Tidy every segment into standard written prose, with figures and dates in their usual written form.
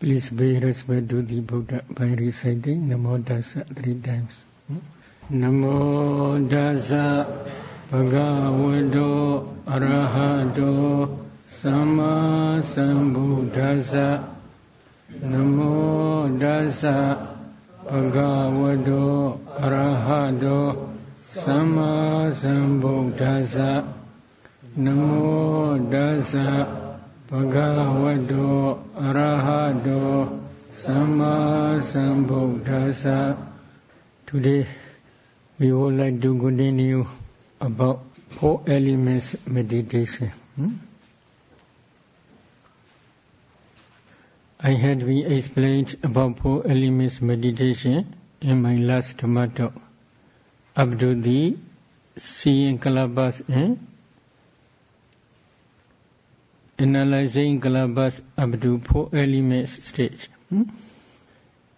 Please pay respect to the Buddha by reciting Namo Tassa 3 times. Namo Tassa Bhagavato Arahato Sama Sambuddhassa. Namo Tassa Bhagavato Arahato Sama Sambuddhassa. Namo Tassa Bhagavato Arahato Sama Sambuddhassa. Today we would like to continue about 4 elements meditation. I had explained about 4 elements meditation in my last Dhamma talk, up to the seeing kalabas and analyzing kalabas up to 4 elements stage.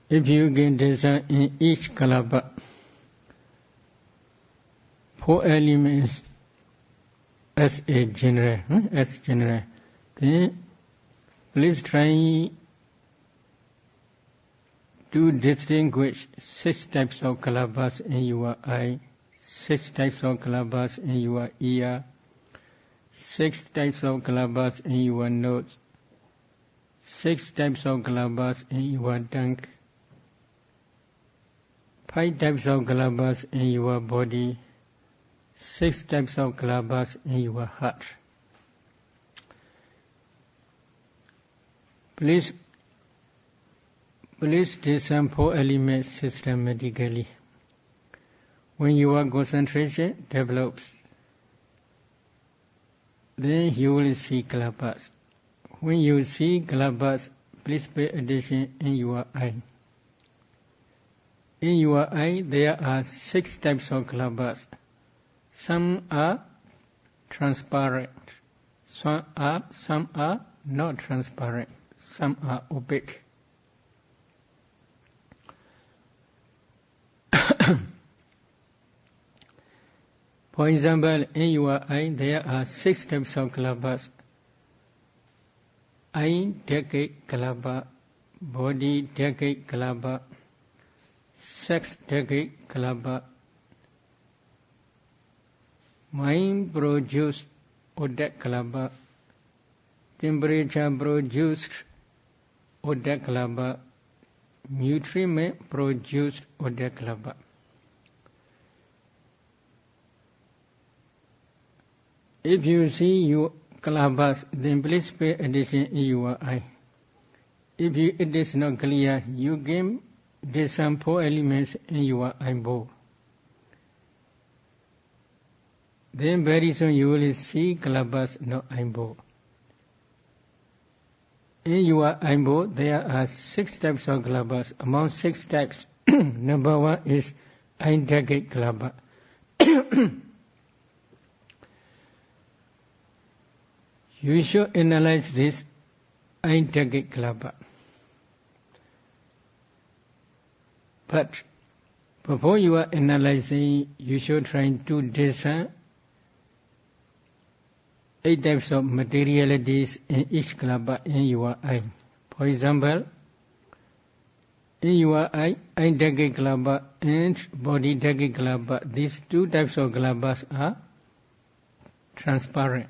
If you can discern in each kalaba 4 elements as a general, then please try to distinguish 6 types of kalabas in your eye, 6 types of kalabas in your ear, 6 types of kalabas in your nose, 6 types of kalabas in your tongue, 5 types of kalabas in your body, 6 types of kalabas in your heart. Please discern 4 elements systematically. When your concentration develops, then you will see kalabas. When you see kalabas, please pay attention in your eye. In your eye, there are 6 types of kalabas. Some are transparent, some are not transparent, some are opaque. For example, in your eye, there are 6 types of kalabas. Eye decade kalaba, body decade kalaba, sex decade kalaba, mind produced odak kalaba, temperature produced odak kalaba, nutriment produced odak kalaba. If you see your kalabas, then please pay attention in your eye. If it is not clear, you can discern 4 elements in your eyeball. Then very soon you will see kalabas, not eyeball. In your eyeball, there are 6 types of kalabas. Among 6 types, number 1 is eye decade kalaba. You should analyze this eye decade kalaba. But before you are analyzing, you should try to discern 8 types of materialities in each kalaba in your eye. For example, in your eye decade kalaba and body decade kalaba, these 2 types of kalabas are transparent.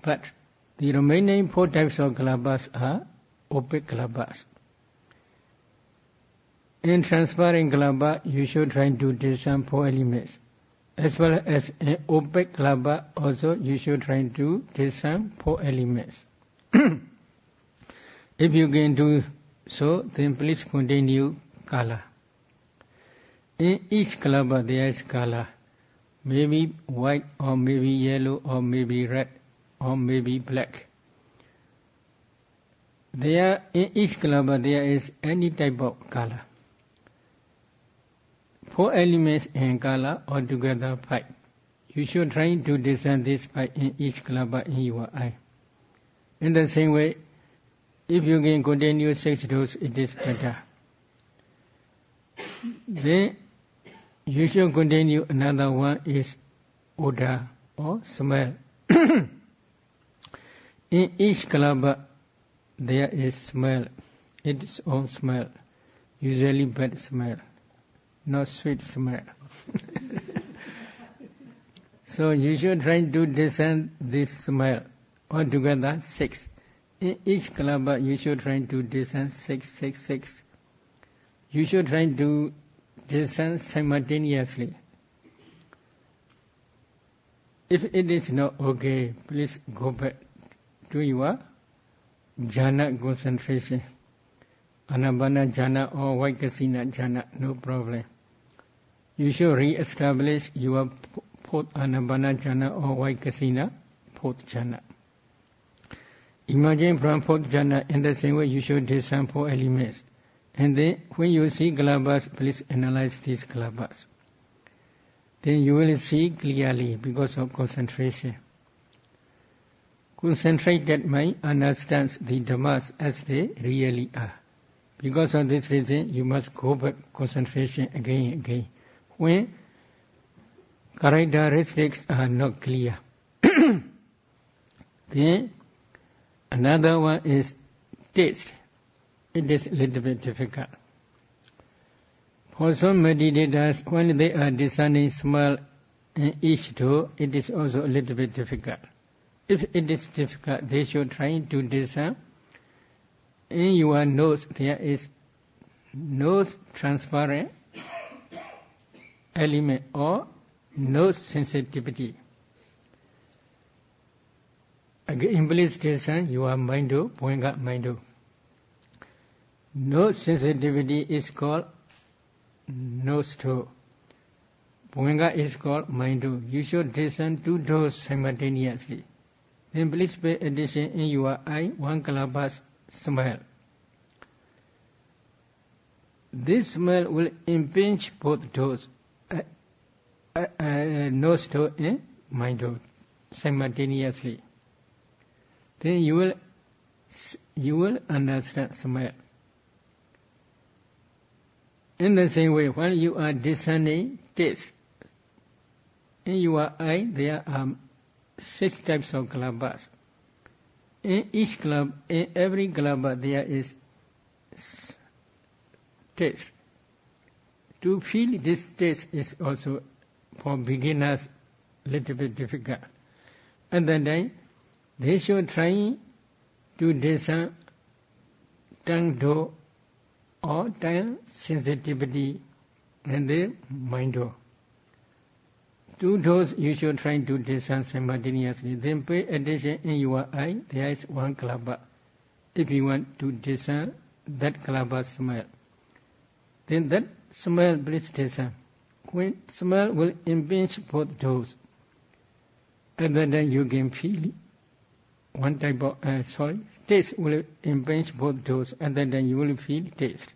But the remaining 4 types of kalabas are opaque kalabas. In transparent kalaba, you should try to discern 4 elements. As well as in opaque kalaba, also you should try to discern 4 elements. If you can do so, then please continue kala. In each kalaba there is kala. Maybe white, or maybe yellow, or maybe red, or maybe black. In each kalaba there is any type of kala. 4 elements in kala, altogether 5. You should try to discern this 5 in each kalaba in your eye. In the same way, if you can continue 6 days, it is better. Then you should continue another one is odor or smell. In each kalaba there is smell. its own smell, usually bad smell, not sweet smell. So you should try to discern this smell. Altogether 6. In each kalabha you should try to discern 6. You should try to discern simultaneously. If it is not okay, please go back to your jhana concentration. Anapana jhana or Vaikasina jhana, no problem. You should re-establish your fourth Anapana jhana or Vaikasina, fourth jhana. Imagine from fourth jhana, in the same way you should discern 4 elements. And then when you see kalabhas, please analyze these kalabhas. Then you will see clearly because of concentration. Concentrated mind understands the dhammas as they really are. Because of this reason, you must go back concentration again and again. When characteristics are not clear. Then another one is taste. It is a little bit difficult. For some meditators, when they are discerning smell in each toe, it is also a little bit difficult. If it is difficult, they should try to discern. In your nose, there is nose transparent element or nose sensitivity. Again, please discern your mindo, poenga mindo. Nose sensitivity is called nose toe. Poenga is called mindo. You should discern 2 toes simultaneously. Then please pay attention in your eye, one kalabha's smell. This smell will impinge both toes, nose toe and mindo simultaneously. Then you will understand smell. In the same way, when you are discerning taste, in your eye there are 6 types of kalabhas. In every kalabha there is taste. To feel this taste is also for beginners a little bit difficult. At that time, they should try to discern tongue toe or tongue sensitivity and the mindo. 2 toes you should try to discern simultaneously. Then pay attention in your eye, there is 1 kalabha. If you want to discern that kalabha smell, then that smell please discern. When smell will impinge both toes, at that time you can feel one type of, taste will impinge both toes, and then you will feel taste.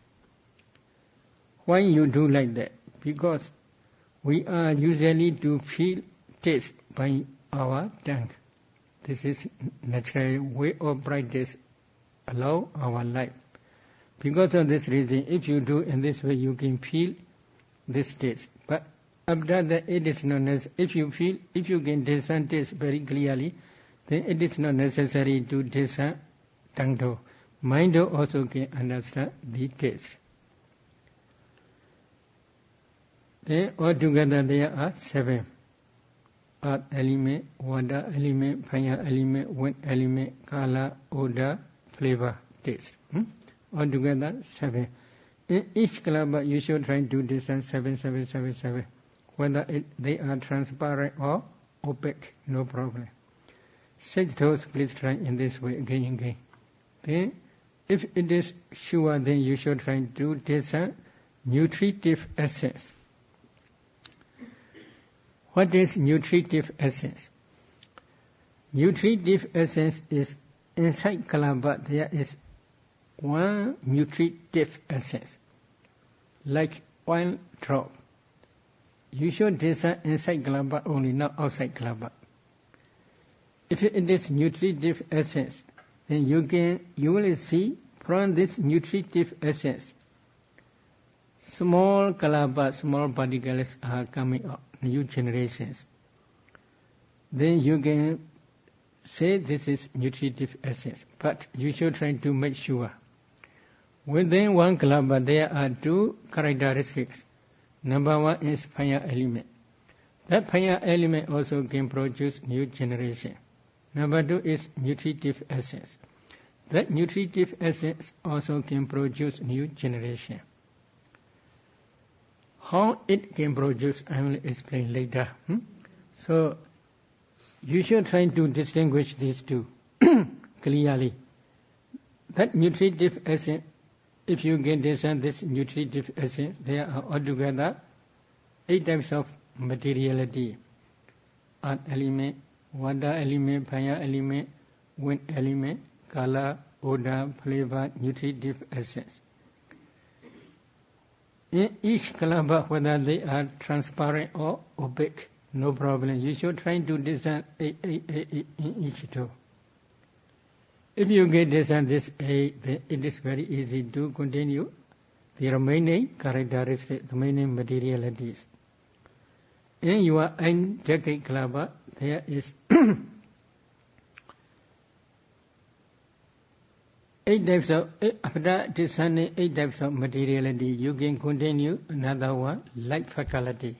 Why you do like that? Because we are usually to feel taste by our tongue. This is natural way of practice, allow our life. Because of this reason, if you do in this way, you can feel this taste. But after that, it is not necessary. If you can discern taste very clearly, then it is not necessary to discern tongue toe. Mind also can understand the taste. Then altogether there are 7. Earth element, water element, fire element, wind element, color, odor, flavor, taste. Altogether 7. In each kalabha you should try to discern 7. Whether they are transparent or opaque, no problem. 6 toes, please try in this way again and again. Then, if it is sure, then you should try to discern nutritive essence. What is nutritive essence? Nutritive essence is inside kalabha there is 1 nutritive essence, like 1 drop. You should discern inside kalabha only, not outside kalabha. If it is nutritive essence, then you will see from this nutritive essence, small kalabha, small particles are coming up, new generations. Then you can say this is nutritive essence, but you should try to make sure. Within one kalaba, there are two characteristics. Number one is fire element. That fire element also can produce new generation. Number two is nutritive essence. That nutritive essence also can produce new generation. How it can produce, I will explain later. So, you should try to distinguish these two clearly. That nutritive essence, if you can discern this nutritive essence, there are altogether 8 types of materiality. Earth element, water element, fire element, wind element, color, odor, flavor, nutritive essence. In each kalaba, whether they are transparent or opaque, no problem. You should try to discern in each two. If you get discern this A, then it is very easy to continue the remaining characteristics, the remaining materialities. In your decade kalaba, there is 8 types of, after discerning 8 types of materiality, you can continue another one, light faculty,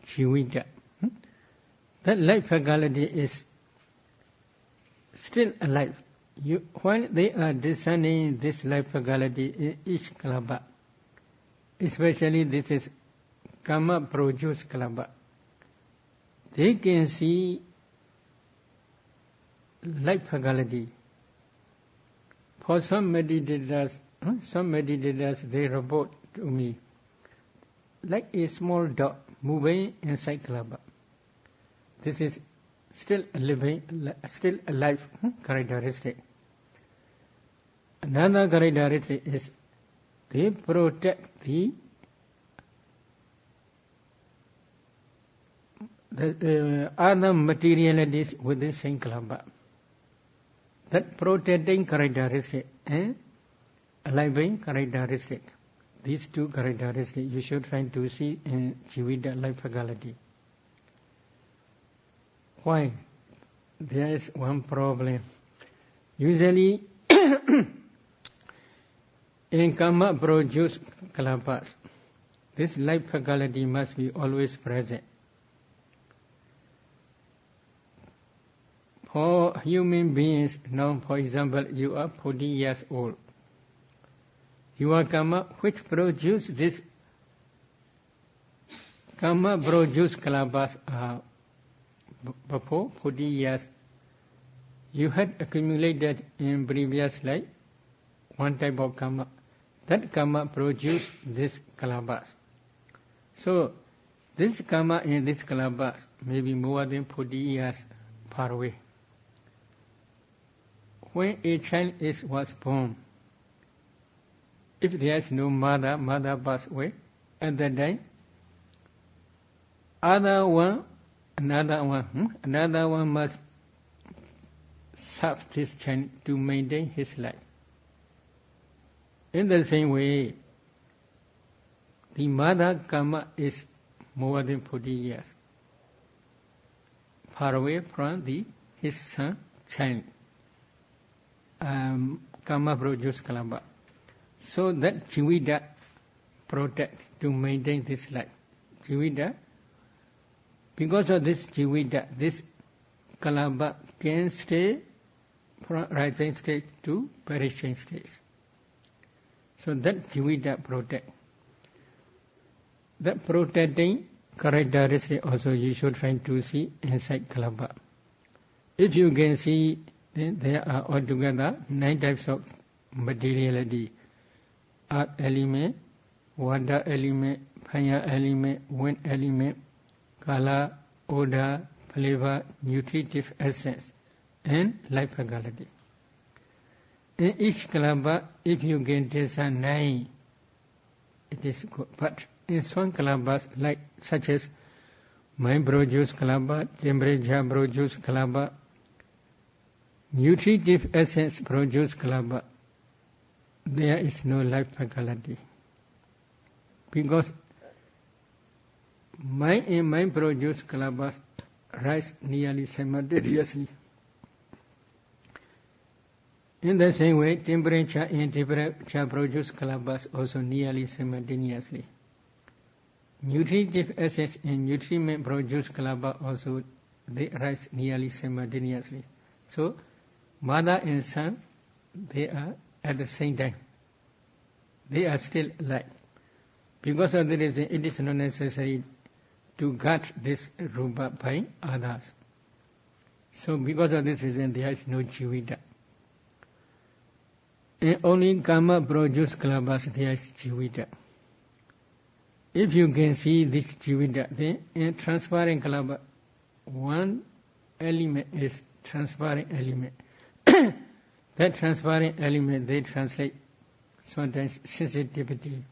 chivita. That light faculty is still alive. While they are discerning this light faculty in each kalaba, especially this is karma produce kalaba, they can see light faculty. For some meditators, they report to me like a small dot moving inside kalaba. This is still alive characteristic. Another characteristic is they protect the other materialities within same kalaba. That protecting characteristic and aliving characteristic. These two characteristics you should try to see in Jivita life faculty. Why? There is one problem. Usually in karma produced kalabas, this life faculty must be always present. For human beings, now for example, you are 40 years old. Your karma which produce this karma produce kalabas before 40 years. You had accumulated in previous life one type of karma. That karma produced this kalabas. So this karma in this kalabas may be more than 40 years far away. When a child was born, if there is no mother passed away, at that time, another one must serve this child to maintain his life. In the same way, the mother karma is more than 40 years, far away from his son child. Karma produce kalaba. So that Jivita protect to maintain this life. Jivita, because of this Jivita, this kalaba can stay from rising stage to perishing stage. So that Jivita protect. That protecting characteristic also you should try to see inside kalaba. If you can see, then there are altogether 9 types of materiality. Earth element, water element, fire element, wind element, color, odor, flavor, nutritive essence, and life faculty. In each kalaba, if you can discern 9, it is good. But in some kalabas, like such as mind produce kalaba, temperature produce kalaba, nutritive essence produce kalaba, there is no life faculty. Because mind and mind produce kalabas rise nearly simultaneously. In the same way, temperature and temperature produce kalabas also nearly simultaneously. Nutritive acids and nutriment produce kalaba also they arise nearly simultaneously. So, mother and son, they are at the same time. They are still alive. Because of the reason, it is not necessary to guard this rupa by others. So, because of this reason, there is no jivita. And only karma produce kalabas, there is jivita. If you can see this jivita, then in transparent kalaba, one element is transparent element. That transparent element they translate sometimes sensitivity,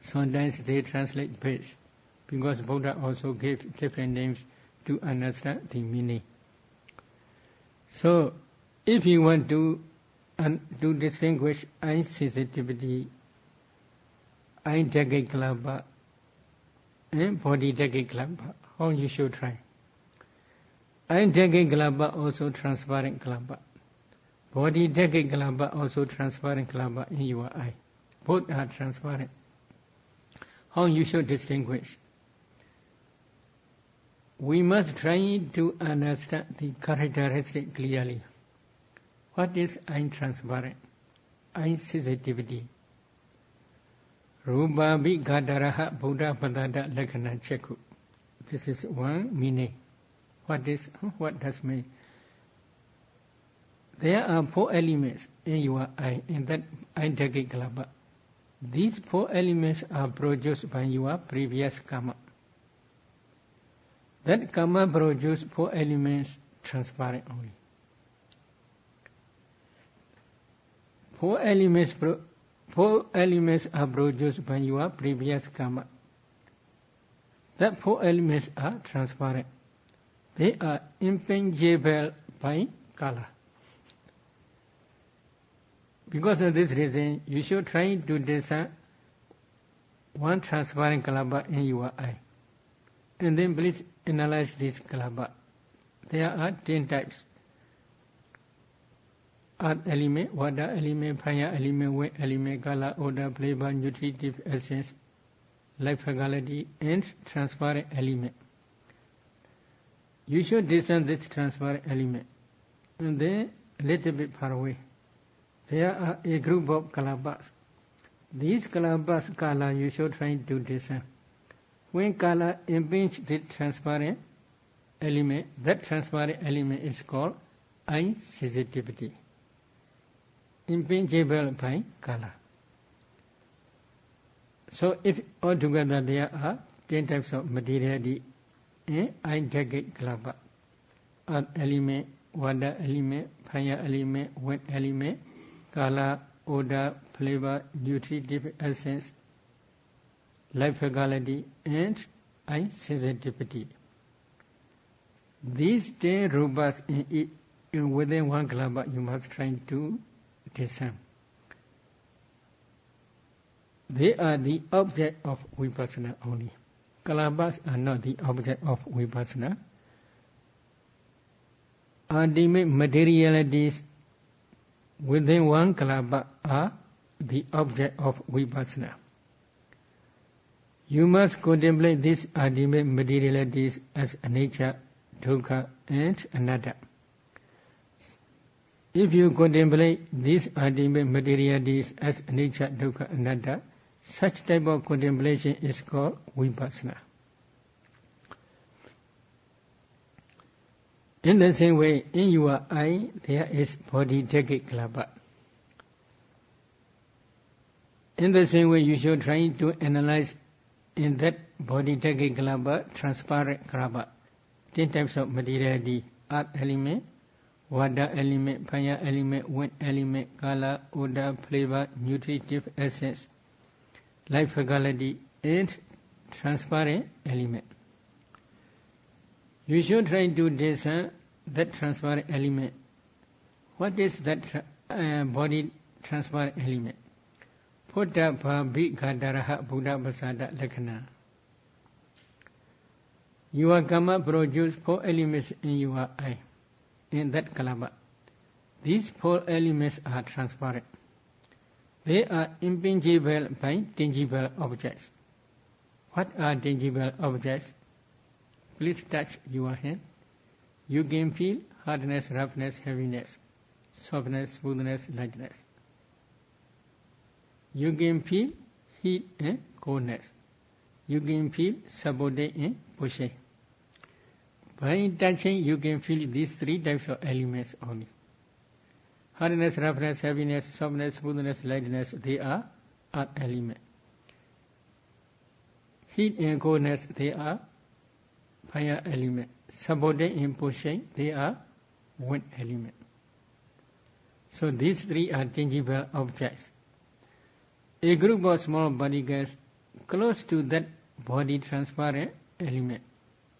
sometimes they translate base, because Buddha also gave different names to understand the meaning. So, if you want to distinguish eye sensitivity, eye decade kalaba, and body decade kalaba, how you should try. Eye decade kalaba also transparent kalaba. Body decade kalaba also transparent kalaba in your eye. Both are transparent. How you should distinguish? We must try to understand the characteristic clearly. What is eye transparent? Eye sensitivity. Rupa vigadaraha Buddha padada lakkhana chekku. This is one meaning. What does mean? There are 4 elements in your eye, in that eye decade kalaba. These 4 elements are produced by your previous karma. That karma produced 4 elements transparent only. 4 elements are produced by your previous karma. That 4 elements are transparent. They are impenetrable by color. Because of this reason, you should try to discern one transparent kalaba in your eye. And then please analyze this kalaba. There are 10 types. Earth element, water element, fire element, wind element, color, odor, flavor, nutritive essence, life faculty, and transparent element. You should discern this transparent element. And then a little bit far away, there are a group of kalabas. These kalabas color you should try to discern. When color impedes the transparent element, that transparent element is called eye sensitivity. Impenetrable by color. So if altogether there are 10 types of materiality in eye decade kalaba. Earth element, water element, fire element, wind element, color, odor, flavor, nutritive essence, life faculty, and eye sensitivity. These 10 rupas in within one kalaba you must try to discern. They are the object of vipassana only. Kalabas are not the object of vipassana. Ultimate materialities within one kalaba are the object of vipassana. You must contemplate these ultimate materialities as anicca, dukkha, and anatta. If you contemplate these ultimate materialities as anicca, dukkha, anatta, such type of contemplation is called vipassana. In the same way, in your eye, there is body decade kalaba. In the same way, you should try to analyze in that body decade kalaba, transparent kalaba, 10 types of materiality: earth element, water element, fire element, wind element, color, odor, flavor, nutritive essence, life faculty, and transparent element. You should try to discern that transparent element. What is that body transparent element? Buddha bhavikadaraha Buddha pasada lakkhana. Your karma produce 4 elements in your eye, in that kalaba. these four elements are transparent. They are impingible by tangible objects. What are tangible objects? Please touch your hand. You can feel hardness, roughness, heaviness, softness, smoothness, lightness. You can feel heat and coldness. You can feel supporting and pushing. By touching, you can feel these three types of elements only. Hardness, roughness, heaviness, softness, smoothness, lightness, they are earth element. Heat and coldness, they are fire element. Supporting and pushing, they are wind element. So these three are tangible objects. A group of small body gas close to that body transparent element.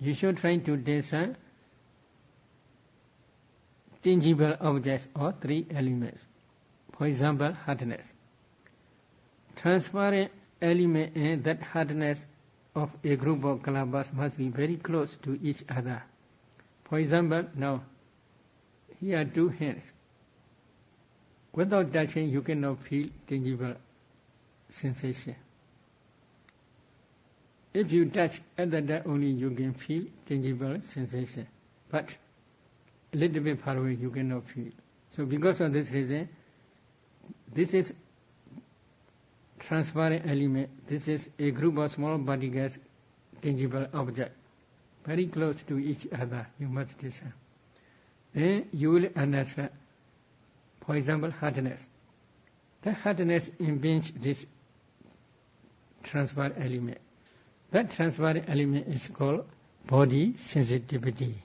You should try to discern tangible objects or three elements. For example, hardness. Transparent element and that hardness of a group of calabas must be very close to each other. For example, now, here are two hands. Without touching, you cannot feel tangible sensation. If you touch at that time only, you can feel tangible sensation. But a little bit far away, you cannot feel. So because of this reason, this is transparent element. This is a group of small body gas, tangible object, very close to each other. You must discern. Then you will understand. For example, hardness. The hardness impinges this transparent element. That transparent element is called body sensitivity.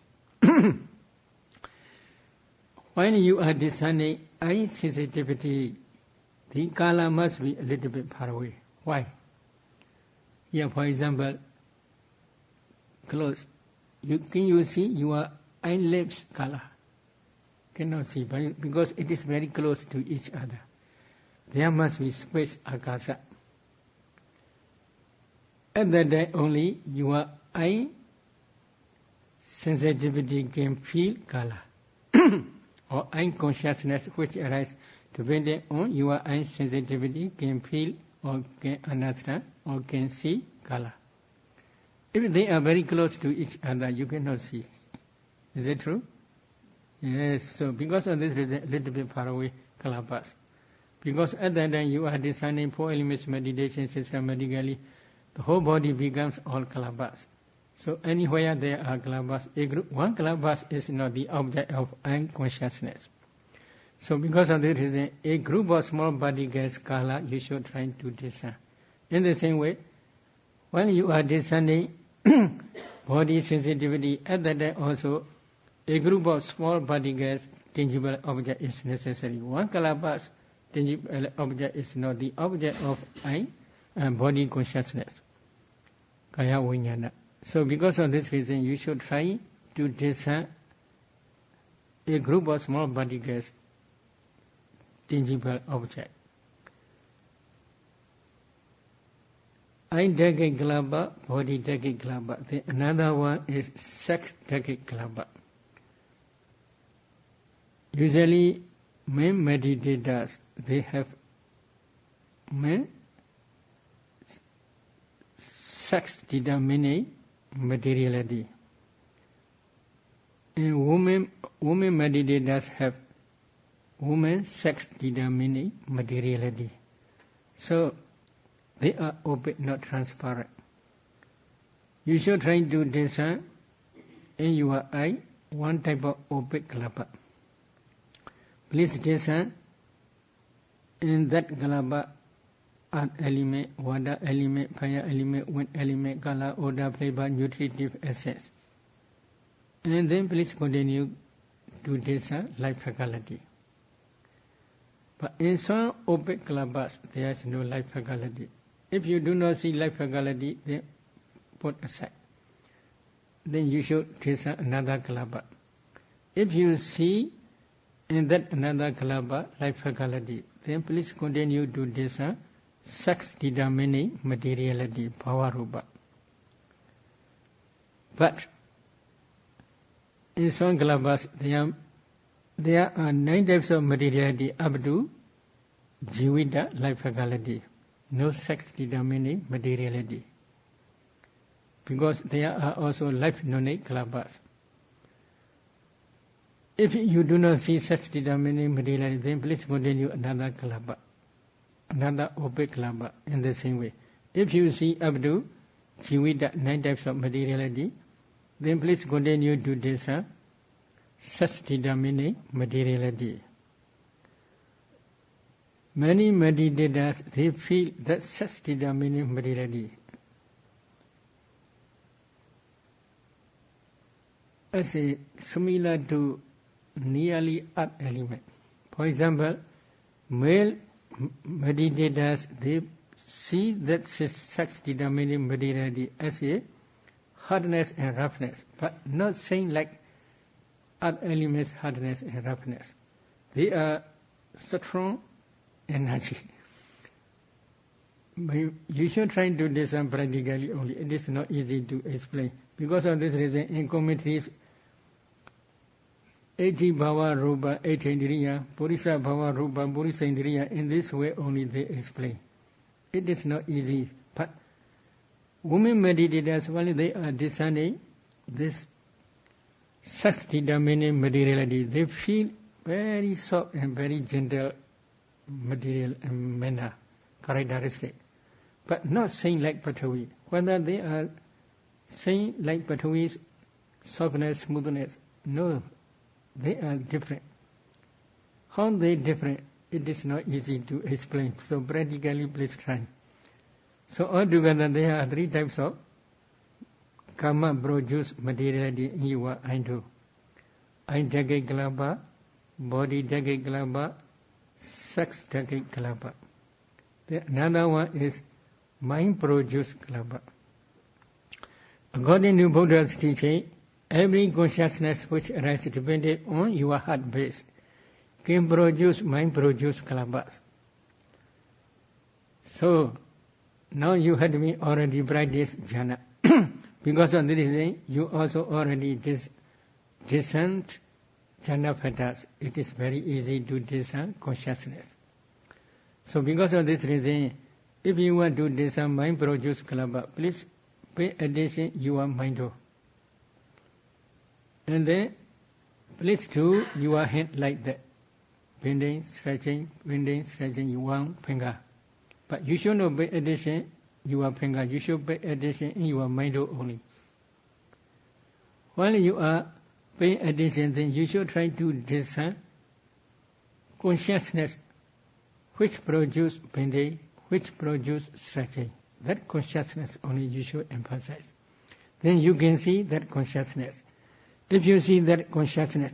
When you are discerning eye sensitivity, the color must be a little bit far away. Why? Here, for example, close. Can you see your eyelids color? Cannot see because it is very close to each other. There must be space, akasa. At that time only your eye sensitivity can feel color or eye consciousness which arises depending on your eye sensitivity can feel or can understand or can see color. If they are very close to each other, you cannot see. Is it true? Yes. So because of this reason, a little bit far away color pass. Because at that time you are discerning four elements meditation systematically, the whole body becomes all calabas. So anywhere there are calabas, one calabas is not the object of eye consciousness. So because of this reason, a group of small body gas kala, you should try to discern. In the same way, when you are discerning body sensitivity, at that time also, a group of small body gas tangible object is necessary. One calabas tangible object is not the object of eye and body consciousness. Kaya vinyana. So because of this reason, you should try to discern a group of small body gas tangible object. Eye decade glaba, body decade glaba. Another one is sex decade glaba. Usually, men meditators, they have men sex determining materiality. And women meditators have women sex determining materiality. So they are opaque, not transparent. You should try to discern in your eye one type of opaque glaba. Please discern in that glaba earth element, water element, fire element, wind element, color, odor, flavor, nutritive essence. And then please continue to discern life faculty. But in some opaque glabas, there is no life faculty. If you do not see life faculty, then put aside. Then you should discern another glaba. If you see in that another glaba life faculty, then please continue to discern sex determining materiality, bhava-rupa. But in some glabas, there are there are 9 types of materiality up to Jivita, life faculty. No sex determining materiality. Because there are also life nonic kalabas. If you do not see sex determining materiality, then please continue another kalaba, another opaque kalaba in the same way. If you see up to Jivita, 9 types of materiality, then please continue to this sex determining materiality. Many meditators, they feel that sex determining materiality as a similar to nearly earth element. For example, male meditators, they see that sex determining materiality as a hardness and roughness, but not saying like earth elements hardness and roughness. They are strong energy. You should try to do this practically only. It is not easy to explain. Because of this reason, in commentaries, 80 Bhava Rupa, 80 Indriya, Purisa Bhava Rupa, Purisa Indriya, in this way only they explain. It is not easy. But women meditators, while they are discerning this sex determining materiality, they feel very soft and very gentle material and manner, characteristic. But not saying like Patavi. Whether they are saying like Patavi's softness, smoothness, no, they are different. How they different, it is not easy to explain. So practically please try. So altogether there are 3 types of karma produce materiality in your Indo. Aindhake kalapa, body dhake kalapa, sex dhake kalapa. Another one is mind produce kalapa. According to Buddha's teaching, every consciousness which arises depending on your heart base can produce mind produce kalapas. So now you had me already practice jhana. Because of this reason, you also already discerned jhana factors. It is very easy to discern consciousness. So because of this reason, if you want to discern mind produce kalapa, please pay attention your mind. And then please do your hand like that. Bending, stretching, one finger. But you should not pay attention your finger. You should pay attention in your mind only. While you are paying attention, then you should try to discern consciousness which produce bending, which produce stretching. That consciousness only you should emphasize. Then you can see that consciousness. If you see that consciousness,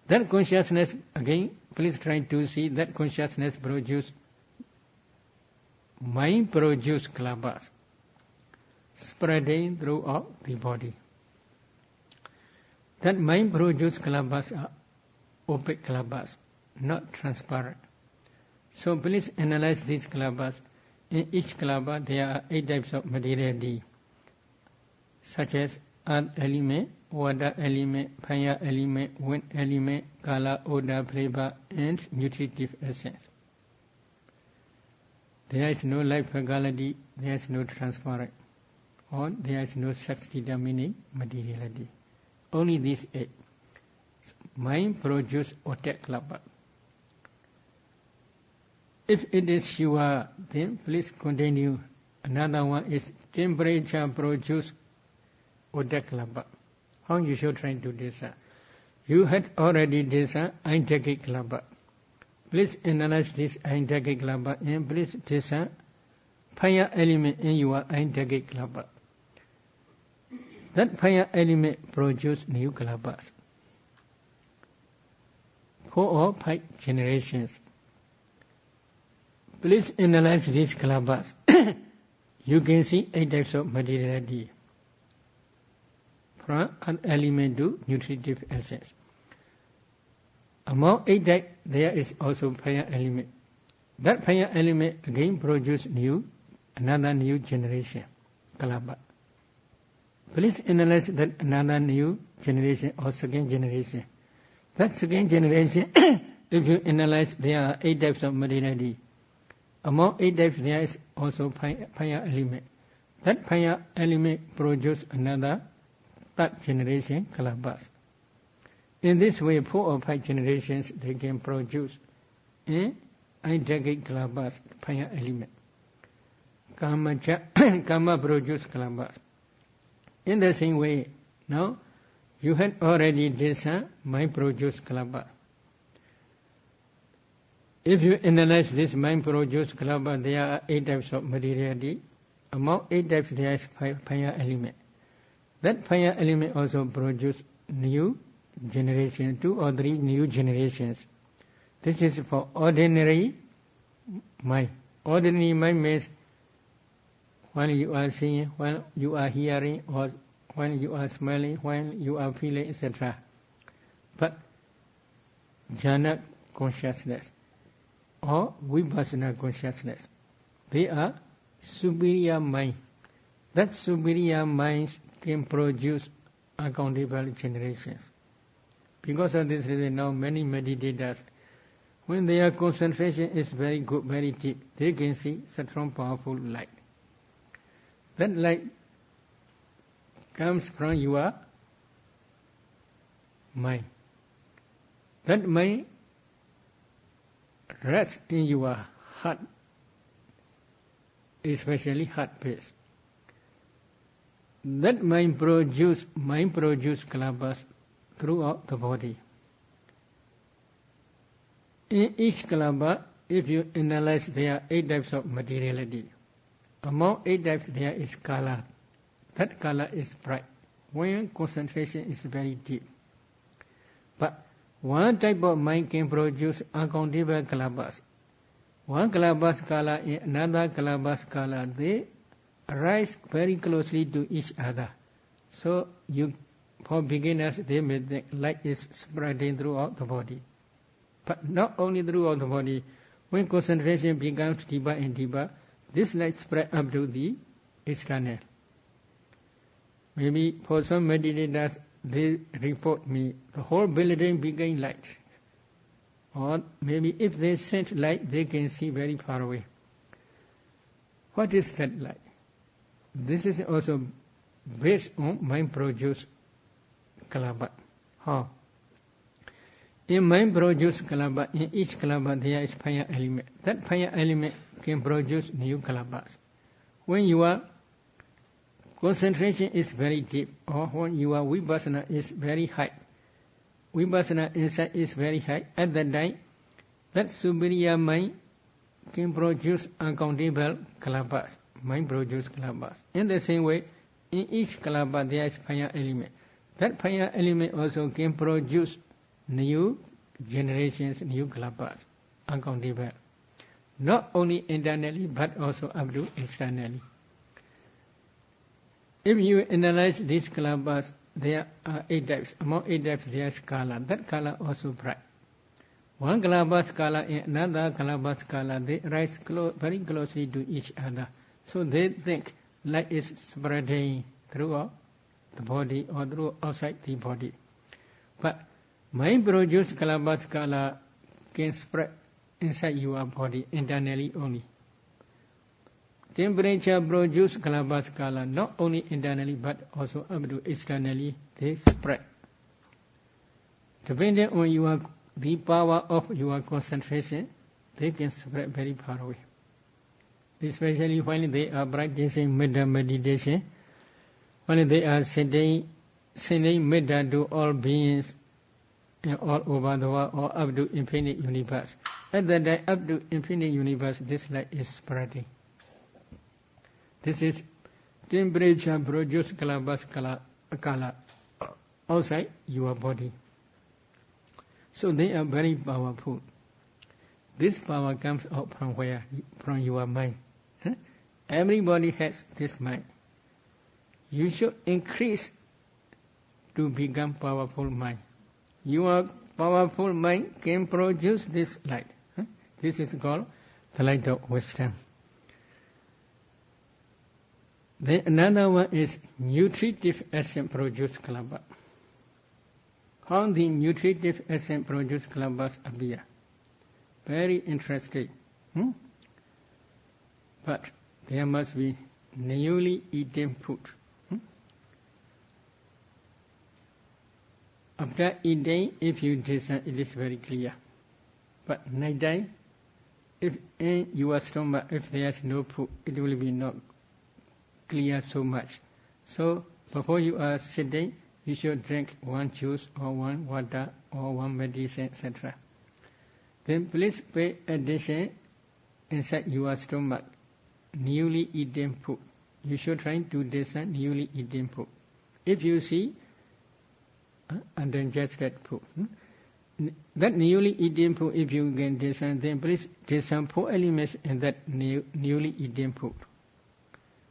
that consciousness, again, please try to see that consciousness produce, mind produce kalapas, spreading throughout the body. That mind produce kalapas are opaque kalapas, not transparent. So please analyze these kalapas. In each kalapa there are 8 types of materiality, such as earth element, water element, fire element, wind element, color, odor, flavor, and nutritive essence. There is no life faculty, there is no transparent, or there is no sex determining materiality. Only these 8. Mind produce otak kalapa. If it is sure, then please continue. Another one is temperature produce otak kalapa. How you should try to discern? You had already discerned Aindhake kalapa. Please analyze this Aindhake kalapa and please discern fire element in your Aindhake kalapa. That fire element produce new kalapas. 4 or 5 generations. Please analyze these kalapas. You can see 8 types of materiality. From an element to nutritive essence. Among 8 types, there is also fire element. That fire element again produces another new generation, kalapa. Please analyze that another new generation or second generation. That second generation, if you analyze, there are 8 types of materiality. Among 8 types, there is also fire element. That fire element produces another third generation, Kalabas. In this way, 4 or 5 generations, they can produce an identical Kalabas, fire element. Karma produce Kalabas. In the same way, now, you had already this mind produce Kalabas. If you analyze this mind produce Kalabas, there are 8 types of materiality. Among 8 types, there is fire element. That fire element also produces new generation, 2 or 3 new generations. This is for ordinary mind. Ordinary mind means when you are seeing, when you are hearing, or when you are smelling, when you are feeling, etc. But jhana consciousness or vipassana consciousness, they are superior mind. That superior minds can produce uncountable generations. Because of this reason, now many meditators, when their concentration is very good, very deep, they can see strong, powerful light. That light comes from your mind. That mind rests in your heart, especially heart space. That mind produce Kalabas throughout the body. In each Kalaba, if you analyze, there are 8 types of materiality. Among 8 types, there is Kala. That Kala is bright, when concentration is very deep. But one type of mind can produce uncountable Kalabas. One Kalabas Kala and another Kalabas Kala, they rise very closely to each other. So for beginners, they may think light is spreading throughout the body. But not only throughout the body, when concentration becomes deeper and deeper, this light spread up to the external. Maybe for some meditators, they report me, the whole building became light. Or maybe if they sense light, they can see very far away. What is that light? This is also based on mind-produced Kalaba. How? In mind-produced Kalaba, in each Kalaba there is fire element. That fire element can produce new Kalabas. When your concentration is very deep, or when your vipassana is very high, vipassana insight is very high, at that time, that superior mind can produce uncountable Kalabas, mind-produced Kalabas. In the same way, in each Kalaba there is fire element. That fire element also can produce new generations, new Kalabas, uncountable. Not only internally, but also up to externally. If you analyze these Kalabas, there are 8 types. Among 8 types, there is Kala. That Kala also bright. One Kalabas Kala and another Kalabas Kala, they rise very closely to each other. So they think light is spreading throughout the body or through outside the body. But mind-produced Kalabas Kala can spread inside your body internally only. Temperature produced Kalabas Kala not only internally but also up to externally, they spread. Depending on the power of your concentration, they can spread very far away. Especially when they are practicing metta meditation, when they are sending metta to all beings all over the world or up to infinite universe. At that time, up to infinite universe, this light is spreading. This is temperature produced Kalabas Kala outside your body. So they are very powerful. This power comes out from where? From your mind. Everybody has this mind. You should increase to become powerful mind. Your powerful mind can produce this light. This is called the light of wisdom. Then another one is nutritive essence produced Kalaba. how the nutritive essence produce kalabas appear. Very interesting. But there must be newly eaten food. After eating, if you discern, it is very clear. But night time, if in your stomach, if there is no food, it will be not clear so much. So before you are sitting, you should drink one juice or one water or one medicine, etc. Then please pay attention inside your stomach, newly eaten food. You should try to discern newly eaten food. If you see undigested food, that newly eaten food, if you can discern, then please discern 4 elements in that newly eaten food.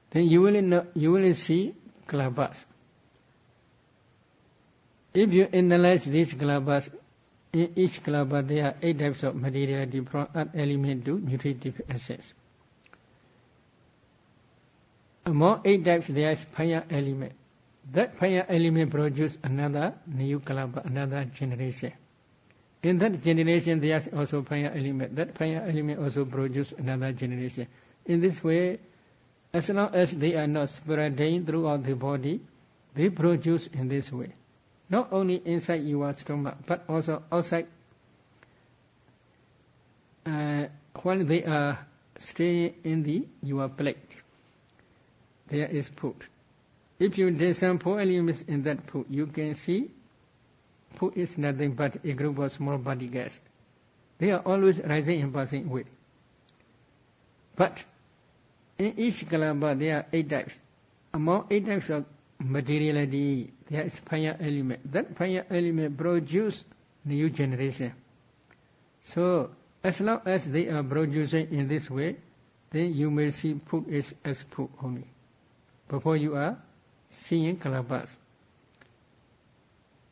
Then you will see kalabas. If you analyze these kalabas, in each kalabas there are 8 types of materiality from earth element to nutritive essence. Among 8 types there is fire element. That fire element produces another new kalaba, another generation. In that generation there is also fire element. That fire element also produces another generation. In this way, as long as they are not spreading throughout the body, they produce in this way. Not only inside your stomach, but also outside. While they are staying in your plate, there is food. If you discern 4 elements in that food, you can see food is nothing but a group of small body gas. They are always rising and passing away. But in each kalaba there are 8 types. Among 8 types of materiality, there is fire element. That fire element produces new generation. So as long as they are producing in this way, then you may see food is as food only. Before you are seeing kalabas.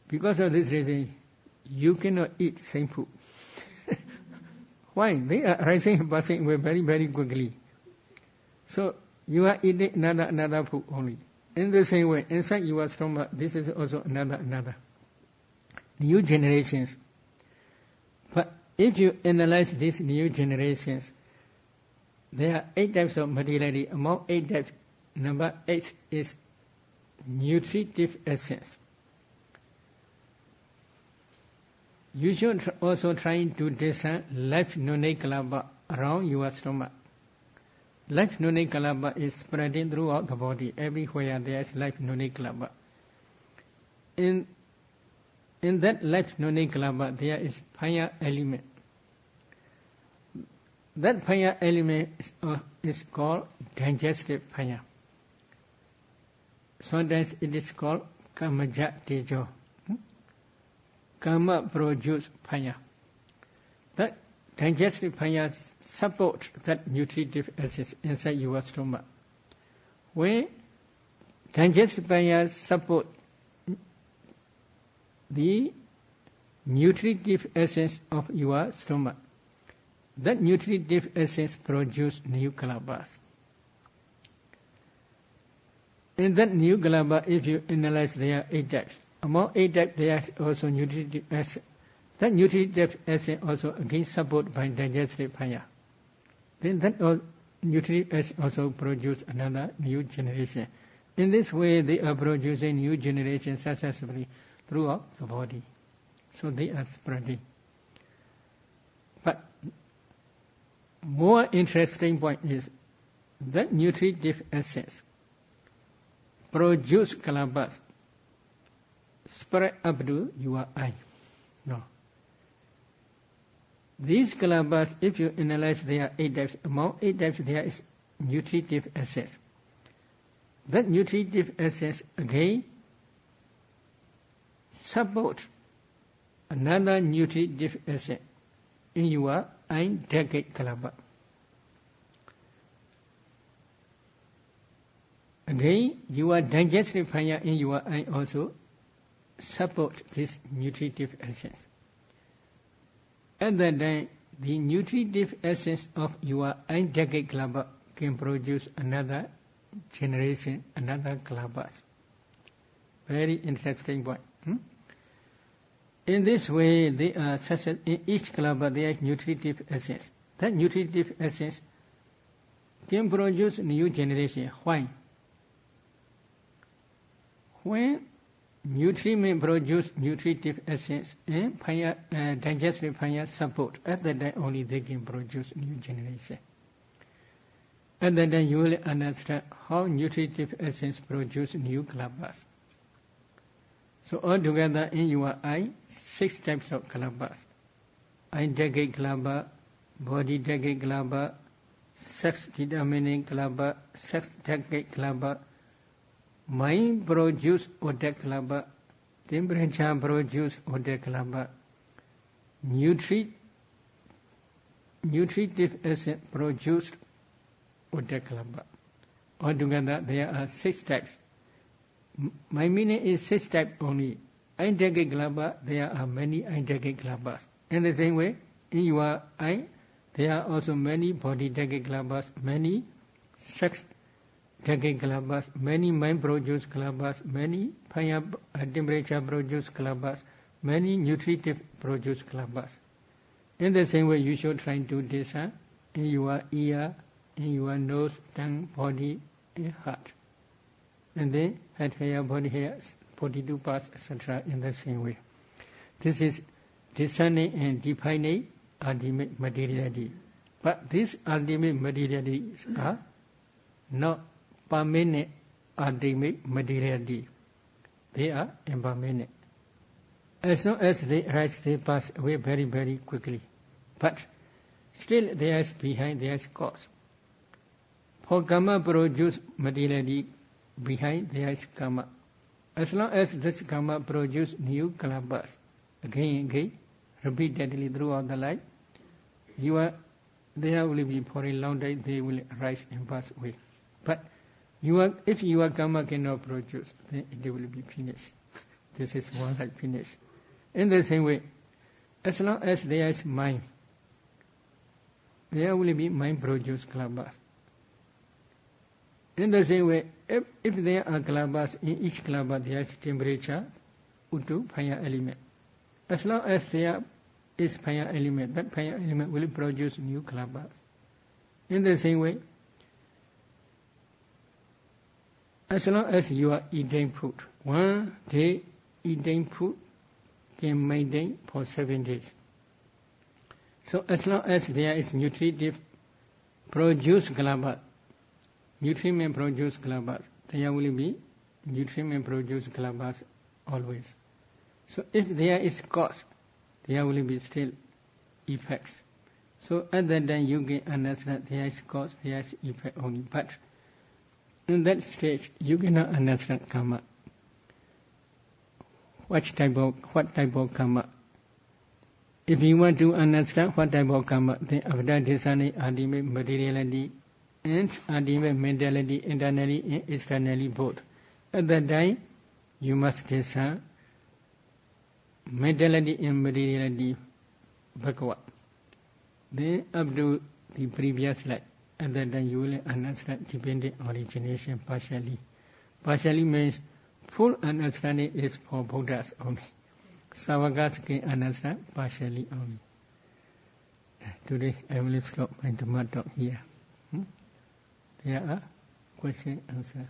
Because of this reason, you cannot eat same food. Why? They are rising and passing away very, very quickly. So you are eating another food only. In the same way, inside your stomach, this is also another. New generations. But if you analyze these new generations, there are 8 types of materiality. Among 8 types, number 8 is nutritive essence. You should also try to discern life nune kalaba around your stomach. Life nune kalaba is spreading throughout the body. Everywhere there is life nune kalaba. In that life nune kalaba there is fire element. That fire element is called digestive fire. Sometimes it is called kamaja tejo. Kama produce fire. That digestive fire supports that nutritive essence inside your stomach. When digestive fire support the nutritive essence of your stomach, that nutritive essence produce new kalabas. In that new kalaba, if you analyze, there are 8 types. Among 8 types, there is also nutritive essence. That nutritive essence also again supported by digestive fire. Then that nutritive essence also produce another new generation. In this way, they are producing new generations successfully throughout the body. So they are spreading. But more interesting point is that nutritive essence produce kalabas spread up to your eye. No. These kalabas, if you analyze, there are 8 types. Among 8 types, there is nutritive essence. That nutritive essence again support another nutritive essence in your eye decade kalaba. Again, your digestive fire in your eye also support this nutritive essence. At that time, the nutritive essence of your eye decade kalaba can produce another generation, another kalabas. Very interesting point. In this way, they are such as in each kalabha there is nutritive essence. That nutritive essence can produce new generation. Why? When nutriment produce nutritive essence and digestive fire support, at that time only they can produce new generation. At that time you will understand how nutritive essence produce new kalabhas. So altogether in your eye, 6 types of kalabhas. Eye decade kalabha, body decade kalabha, sex determining kalabha, sex decade kalabha, mind produce Oda kalabha, temperature produce Oda kalabha, nutritive essence produced Oda kalabha. Altogether there are 6 types. My meaning is 6 types only. Identical kalabha, there are many identical kalabhas. In the same way, in your eye, there are also many body decade kalabhas, many sex decade kalabhas, many mind produced kalabhas, many fire temperature produced kalabhas, many nutritive produced kalabhas. In the same way, you should try to discern in your ear, in your nose, tongue, body, and heart. And then head hair, body hair, 42 parts, etc. in the same way. This is discerning and defining ultimate materiality. But these ultimate materialities are not permanent ultimate materiality. They are impermanent. As long as they arise, they pass away very, very quickly. But still there is behind, there is cause. For karma produce materiality, behind there is karma. As long as this karma produces new kalabhas, again and again, repeatedly throughout the life, there will be for a long time, they will rise and pass away. But if your karma cannot produce, then it will be finished. This is one life finished. In the same way, as long as there is mind, there will be mind produced kalabhas. In the same way, if there are kalabhas, in each kalabha there is temperature, Utu, fire element. As long as there is fire element, that fire element will produce new kalabhas. In the same way, as long as you are eating food, one day eating food can maintain for 7 days. So as long as there is nutritive produced kalabha, nutriment produced kalabhas, there will be nutriment produced kalabhas always. So if there is cause, there will be still effects. So at that time you can understand there is cause, there is effect only. But in that stage you cannot understand karma. What type of karma? If you want to understand what type of karma, then after discerning ultimate materiality and ultimate mentality, internally and externally both, at that time you must discern mentality and materiality backward. Then up to the previous life, at that time you will understand dependent origination partially. Partially means full understanding is for Buddhas only. Savakas can understand partially only. Today I will stop my Dhamma talk here. There are questions, answers.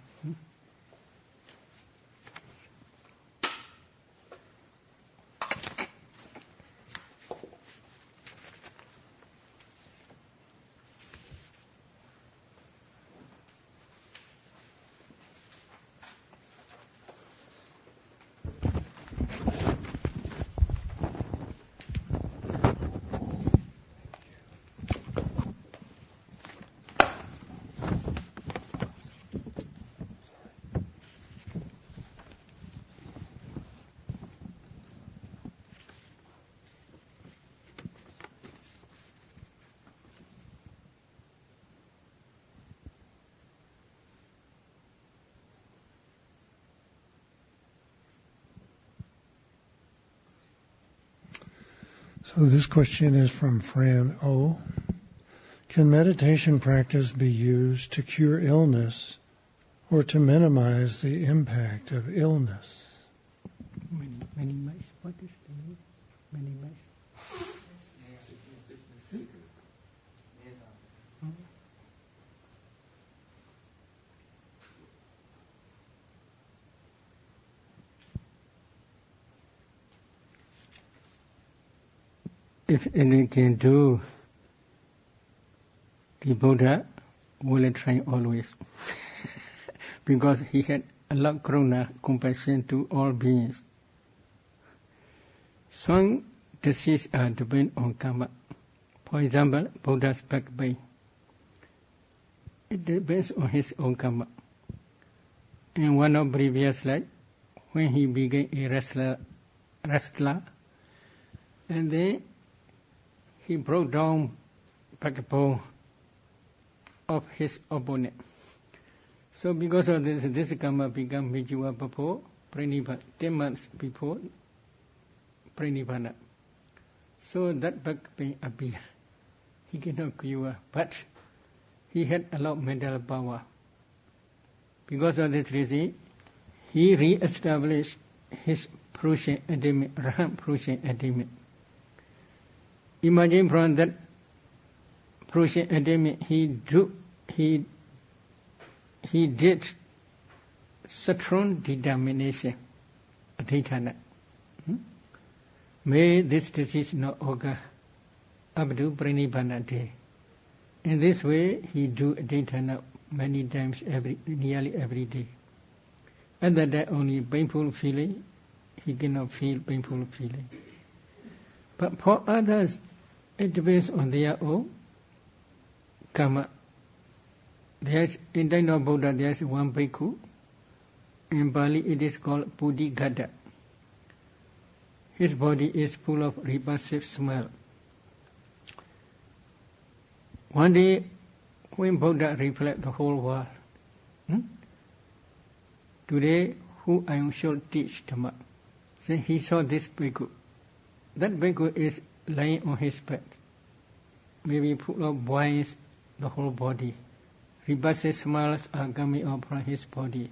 So this question is from Fran O. Can meditation practice be used to cure illness or to minimize the impact of illness? Minimize what is the many months. If any can do, the Buddha will try always. Because he had a lot of karuna, compassion to all beings. Some diseases are depend on karma. For example, Buddha's back pain. It depends on his own karma. In one of previous life, when he became a wrestler, and then he broke down backbone of his opponent. So because of this karma became mature before Pranibhana, 10 months before Pranibhana. So that back pain appeared. He cannot cure, but he had a lot of mental power. Because of this reason, he re-established his Purusha attainment, Rahat Purusha attainment. Imagine from that Purusha attainment, he did strong determination, adhitthana. May this disease not occur up to Pranibhana day. In this way, he do adhitthana many times, nearly every day. And that only painful feeling, he cannot feel painful feeling. But for others, it depends on their own karma. In time of Buddha, there is one bhikkhu. In Pali, it is called Pudigada. His body is full of repulsive smell. One day, when Buddha reflects the whole world, today, who I should teach Dhamma? So he saw this bhikkhu. That bhikkhu is lying on his bed, maybe full of boils, the whole body. Repulsive smells are coming up from his body.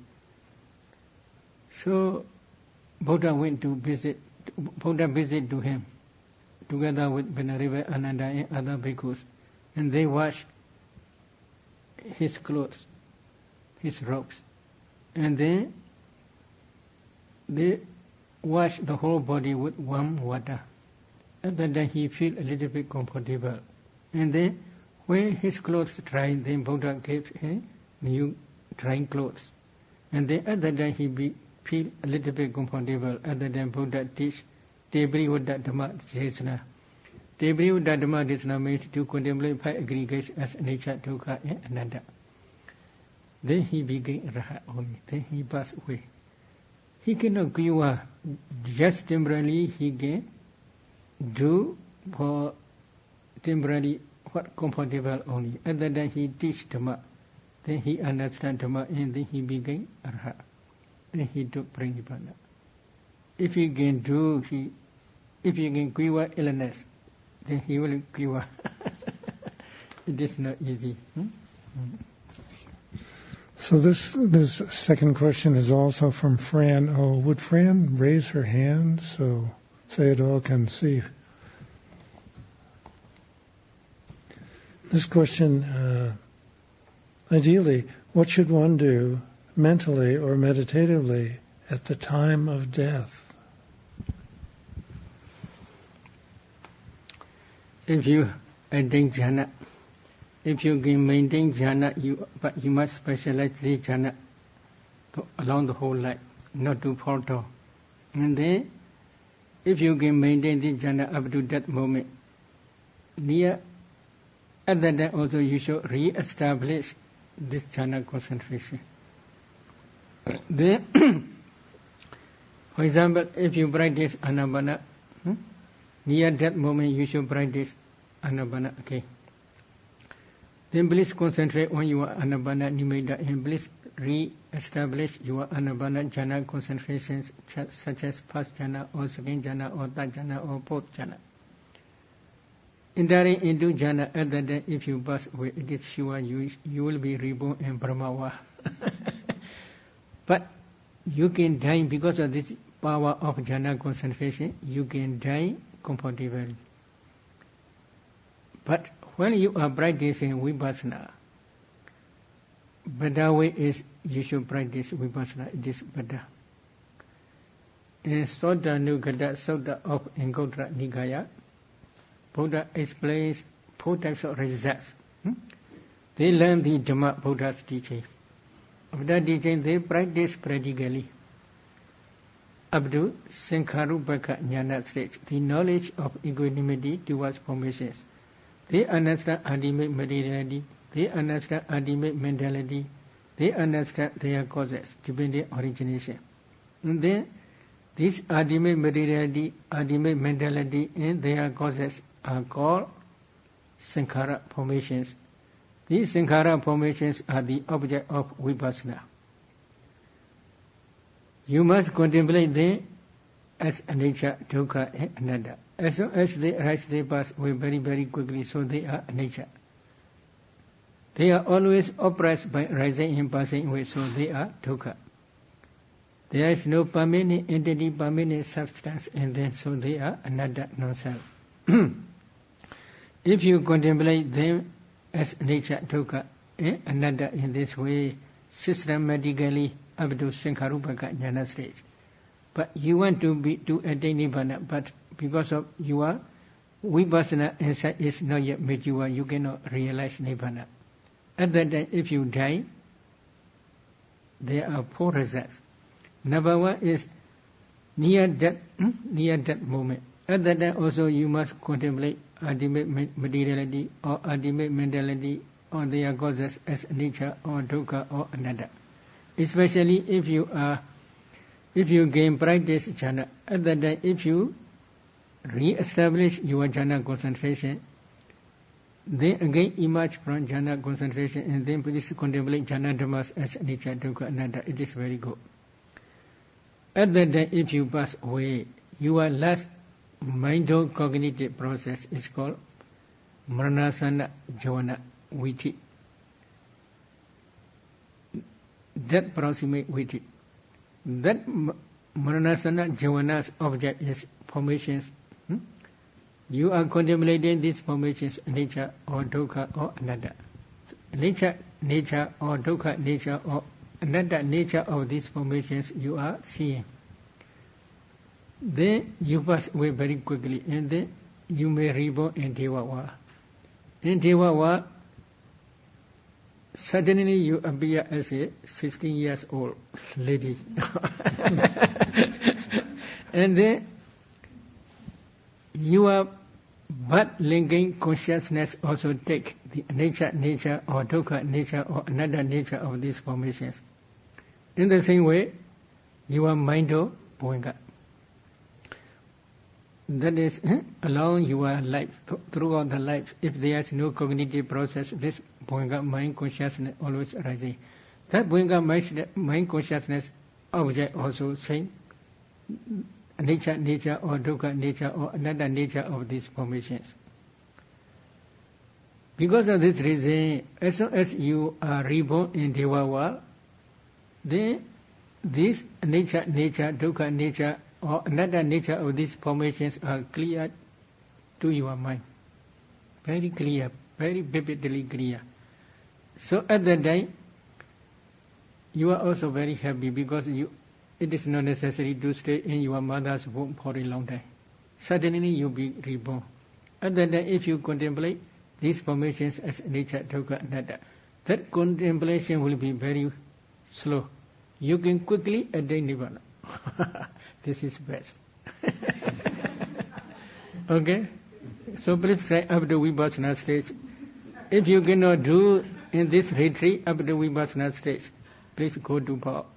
So Buddha visited to him, together with Venerable Ananda and other bhikkhus, and they washed his clothes, his robes, and then they washed the whole body with warm water. And then he feel a little bit comfortable. And then when his clothes dried, then Buddha gave him new drying clothes. And then at that time he feel a little bit comfortable. At that time Buddha teach Tebriwada Dhamma Desana. Tebriwada Dhamma Desana means to contemplate five aggregates as nature, dukkha and anatta. Then he became Rahat only. Then he passed away. He cannot cure, just temporarily he can do for temporarily what comfortable only. At that time he teach Dhamma, then he understand Dhamma, and then he became Arhat. Then he took Pranibhana. If he can cure illness, then he will cure. It is not easy. So this second question is also from Fran. Oh, would Fran raise her hand so Sayadaw can see? This question, ideally, what should one do mentally or meditatively at the time of death? If you attain jhana, if you can maintain jhana, but you must specialize the jhana along the whole life, not to falter. And then, if you can maintain the jhana up to that moment, at that time also you should re-establish this jhana concentration. Then, for example, if you practice anapana, near that moment you should practice anapana. Okay. Then please concentrate on your anapana nimitta and please re-establish your anapana jhana concentrations such as first jhana or second jhana or third jhana or fourth jhana. Entering into jhana at that time, if you pass away, it is sure you will be reborn in Brahmawa. But you can die because of this power of jhana concentration. You can die comfortably. But when you are practicing vipassana, better way is you should practice vipassana. It is better. In Sutta Nugata Sutta of Anguttara Nikaya, Buddha explains 4 types of results. They learn the Dhamma Buddha's teaching. After teaching, they practice practically up to Sankharupaka Jnana stage, the knowledge of equanimity towards formations. They understand ultimate materiality, they understand ultimate mentality, they understand their causes, dependent origination. And then this ultimate materiality, ultimate mentality, and their causes are called sankhara formations. These sankhara formations are the object of vipassana. You must contemplate them as anicca, dukkha, and anatta. As soon as they arise, they pass away very, very quickly, so they are anicca. They are always oppressed by rising and passing away, so they are dukkha. There is no permanent entity, permanent substance in them, so they are anatta, non-self. If you contemplate them as anicca, dukkha, and anatta in this way, systematically up to Sankharupaka Jnana stage, but you want to attain Nibbana, but because of your vipassana insight is not yet mature, you cannot realize Nibbana. At that time, if you die, there are 4 results. Number 1 is near death moment. At that time also you must contemplate ultimate materiality or ultimate mentality or their causes as anicca or dukkha or anatta. Especially if you gain practice jhana. At that time, if you re-establish your jhana concentration, then again emerge from jhana concentration and then please contemplate jhana dhammas as anicca, dukkha, anatta. It is very good. At that time, if you pass away, your last mental cognitive process is called maranasana jhana viti. That proximate viti. That maranasana jhana's object is formations. You are contemplating these formations, nature or dukkha or anatta. Nature or dukkha, nature or anatta nature of these formations you are seeing. Then you pass away very quickly, and then you may reborn in Devawa. In Devawa, suddenly you appear as a 16 years old lady. And then your but linking consciousness also take the nature or dukkha nature or another nature of these formations. In the same way, your mind bhoinga. That is, along your life, throughout the life, if there is no cognitive process, this bhoinga mind consciousness always arises. That bhoinga mind consciousness object also same nature or dukkha nature or another nature of these formations. Because of this reason, as soon as you are reborn in Deva world, then this nature, dukkha nature or another nature of these formations are clear to your mind. Very clear, very vividly clear. So at that time, you are also very happy because it is not necessary to stay in your mother's womb for a long time. Suddenly you be reborn. At that time, if you contemplate these formations as nature, dukkha, anatta, that contemplation will be very slow. You can quickly attain Nibbana. This is best. Okay? So please try up to Vipassana stage. If you cannot do in this retreat up to Vipassana stage, please go to Pa-Auk.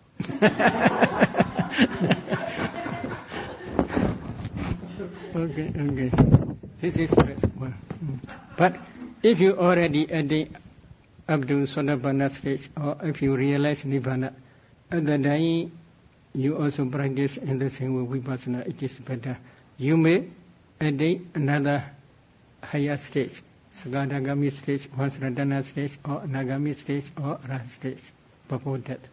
Okay. This is best one. But if you already attain up to Sotapanna stage, or if you realize Nibbana, at the time you also practice in the same way Vipassana, it is better. You may attain another higher stage, Sagadagami stage, Vansradana stage, or Nagami stage, or Rahat stage, before death.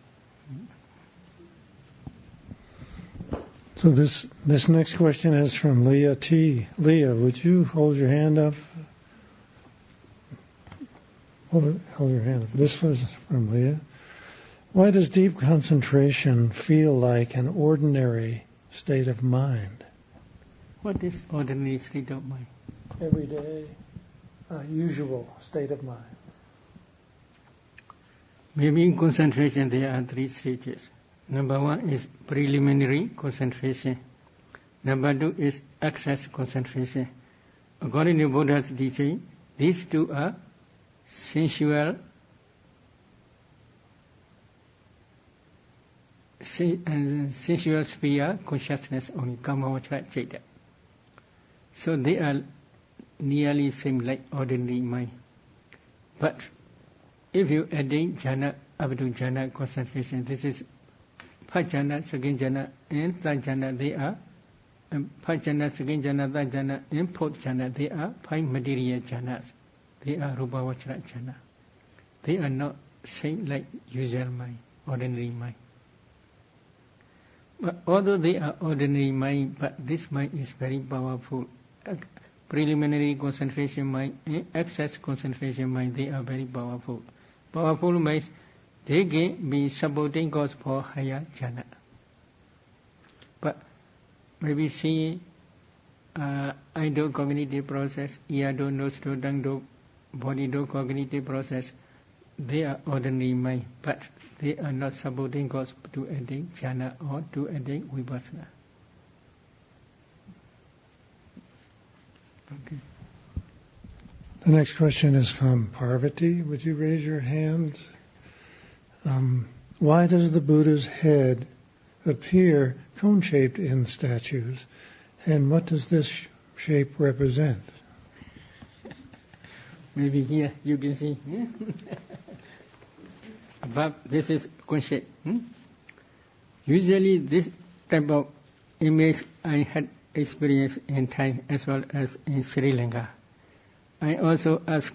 So this next question is from Leah T. Leah, would you hold your hand up? Hold your hand up. This was from Leah. Why does deep concentration feel like an ordinary state of mind? What is ordinary state of mind? Everyday, usual state of mind. Maybe in concentration there are 3 stages. Number 1 is preliminary concentration. Number 2 is access concentration. According to Buddha's teaching, these 2 are sensual sphere consciousness only, Kamavachara Chaita. So they are nearly same like ordinary mind. But if you attain jhana, up to jhana concentration, this is first jhana, second jhana, and third jhana, they are first jhana, second jhana, third jhana, and fourth jhana, they are 5 material jhanas. They are rupavachara jhana. They are not same like usual mind, ordinary mind. But although they are ordinary mind, but this mind is very powerful. Preliminary concentration mind and access concentration mind, they are very powerful. Powerful means they can be supporting cause for higher jhana. But maybe see eye do cognitive process, ear do, nose do, tongue do, body do cognitive process, they are ordinary mind, but they are not supporting cause to attain jhana or to attain vipassana. Okay. The next question is from Parvati. Would you raise your hand? Why does the Buddha's head appear cone-shaped in statues, and what does this shape represent? Maybe here you can see. Above, this is cone shape. Usually this type of image I had experienced in Thai as well as in Sri Lanka. I also ask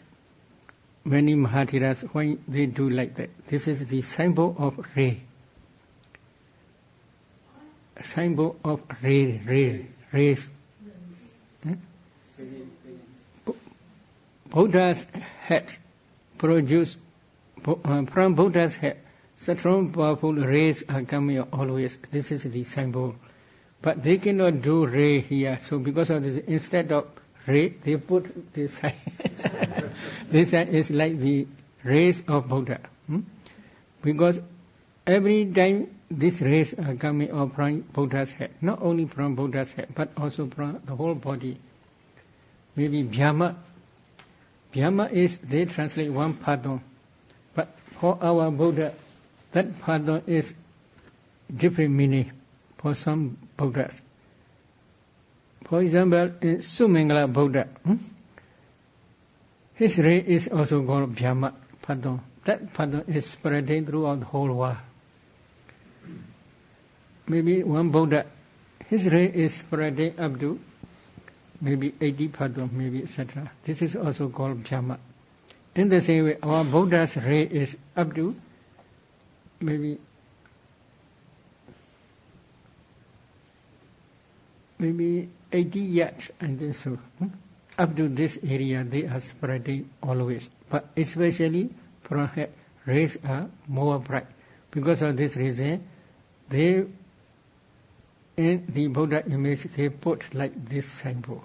many Mahathiras why they do like that. This is the symbol of ray. Symbol of rays. Buddha's head produced, from Buddha's head, strong powerful rays are coming always. This is the symbol. But they cannot do ray here. So because of this, instead of ray, they put this side. This side is like the rays of Buddha. Because every time these rays are coming up from Buddha's head, not only from Buddha's head, but also from the whole body. Maybe Bhyama. Bhyama is, they translate one pardon. But for our Buddha, that pardon is different meaning for some Buddhas. For example, in Sumangala Buddha, his ray is also called Bhyama, pardon. That pardon is spreading throughout the whole world. Maybe one Buddha, his ray is spreading up to maybe 80 pardon, maybe etc. This is also called Bhyama. In the same way, our Buddha's ray is up to maybe 80 yards, and then so up to this area they are spreading always. But especially from head, rays are more bright. Because of this reason, they in the Buddha image they put like this symbol.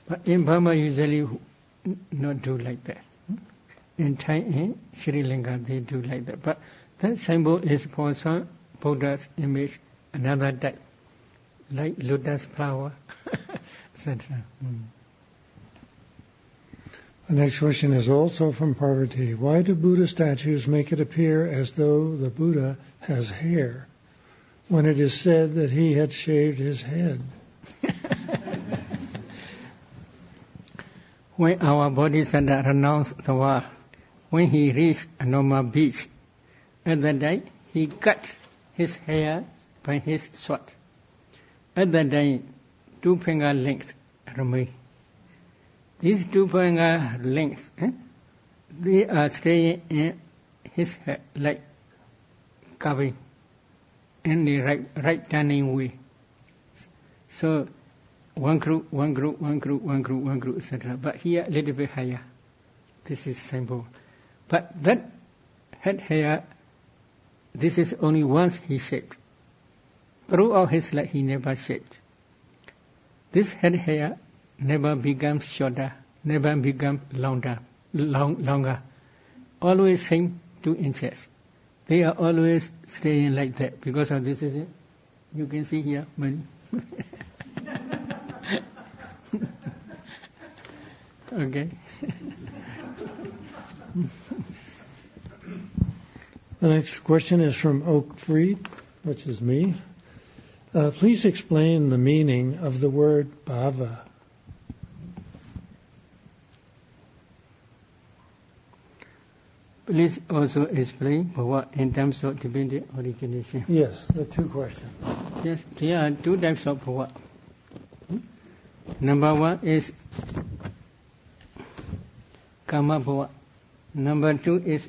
But in Burma usually not do like that. In Thai and Sri Lanka they do like that. But that symbol is for some Buddha's image, another type, like lotus flower, etc. The next question is also from Parvati. Why do Buddha statues make it appear as though the Buddha has hair, when it is said that he had shaved his head? When our Bodhisattva renounced the world, when he reached a normal beach, at that time he cut his hair by his sword. At that time, 2 finger length remained. These 2 finger lengths, they are staying in his head like covering. in the right turning way. So one group, etc. But here a little bit higher. This is symbol. But that head hair, this is only once he shaved. Throughout his life he never shaved. This head hair never becomes shorter, never becomes longer. Always same 2 inches. They are always staying like that because of this is it. You can see here. Okay. The next question is from Auk Freed, which is me. Please explain the meaning of the word bhava. Please also explain bhava in terms of dependent origination. Yes, the 2 questions. Yes, there are 2 types of bhava. Number 1 is karma bhava. Number 2 is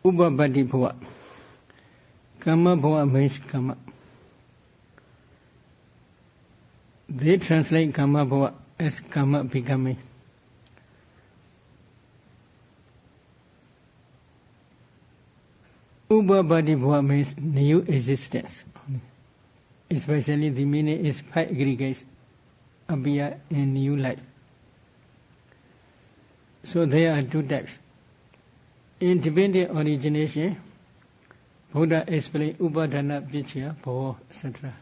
upabadi bhava. Karma bhava means karma. They translate karma bhava as karma becoming. Upabadi bhava means new existence. Especially the meaning is 5 aggregates appear in new life. So there are 2 types. In dependent origination, Buddha explained upadana vichya bhava, etc.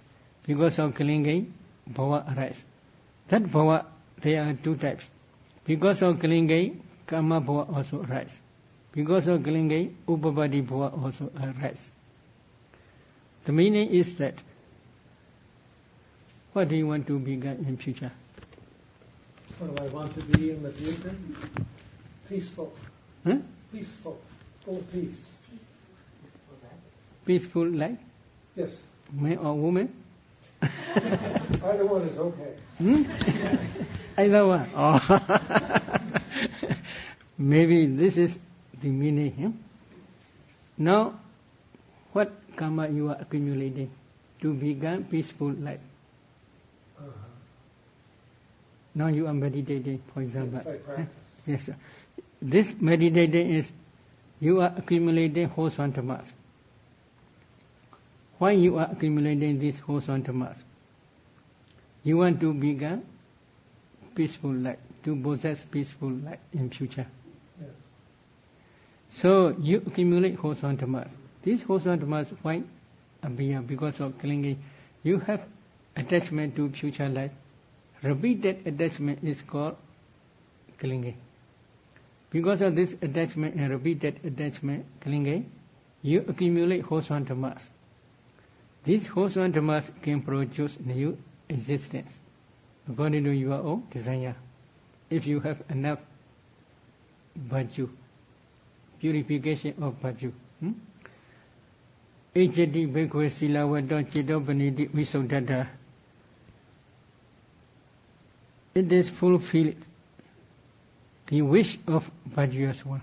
Because of clinging, bhava arises. That bhava, there are 2 types. Because of clinging, karma bhava also arises. Because of clinging, upabadi bhava also arises. The meaning is that, what do you want to become in future? What do I want to be in the future? Peaceful. Huh? Peaceful. Full peace. Peaceful life? Yes. Man or woman? Either one is okay. Either one. Oh. Maybe this is the meaning. Huh? Now, what karma you are accumulating to become peaceful life? Now you are meditating, for example. Yes, sir. This meditating is, you are accumulating hosantamas. Why you are accumulating this hosantamas? You want to become peaceful life, to possess peaceful life in future. Yeah. So you accumulate hosantamas. These hosantamas, why appear? Because of clinging. You have attachment to future life. Repeated attachment is called clinging. Because of this attachment and repeated attachment, clinging, you accumulate hosantamas. These hosantamas can produce new existence according to your own desire. If you have enough virtue, purification of virtue. Ejati bhikkhve silavato citta paniti visuddhata. It is fulfilled the wish of virtuous one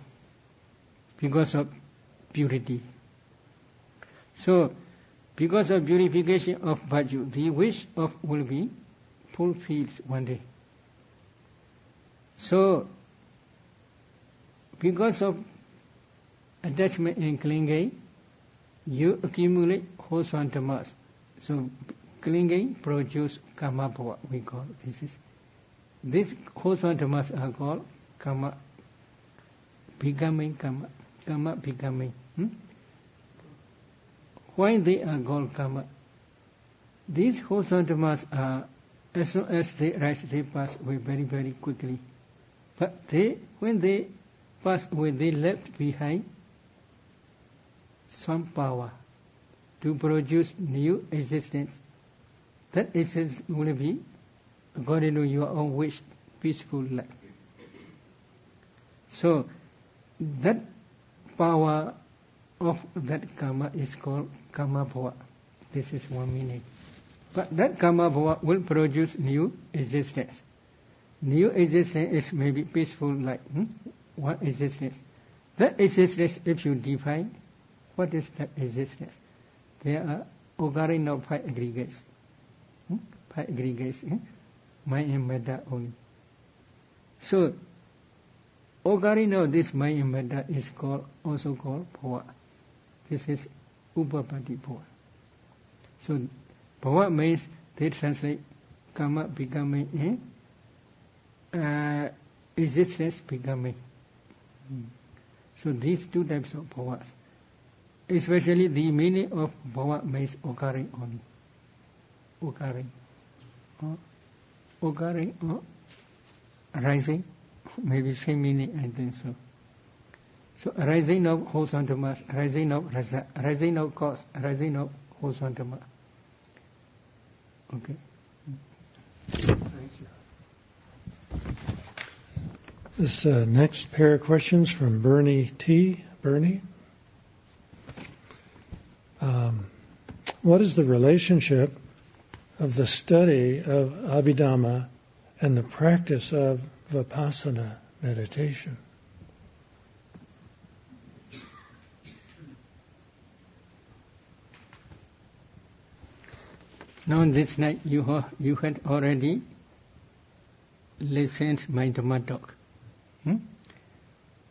because of purity. So, because of purification of virtue, the wish of will be fulfilled one day. So, because of attachment and clinging, you accumulate hosantamas. So, clinging produce karma bhava, we call this is. These hosantamas are called karma, becoming karma, karma becoming. Why they are called karma? These hosantamas are, as soon as they rise, they pass away very, very quickly. But when they pass away, they left behind some power to produce new existence. That existence will be, according to your own wish, peaceful life. So, that power of that karma is called karma bhava. This is one meaning. But that karma bhava will produce new existence. New existence is maybe peaceful life. One existence. That existence, if you define, What is that existence? There are occurring of 5 aggregates. 5 aggregates, mind and matter only. So, occurring of this mind and matter is also called bhava. This is upapati bhava. So, bhava means they translate karma becoming existence becoming. So these 2 types of bhavas. Especially the meaning of bhava means occurring only. Occurring or arising, maybe same meaning, I think so. So arising of wholesome dhammas, arising of rasa, arising of cause, arising of wholesome dhamma. Okay. Thank you. This next pair of questions from Bernie T. Bernie. What is the relationship of the study of Abhidhamma and the practice of Vipassana meditation? Now this night you had already listened my Dhamma talk.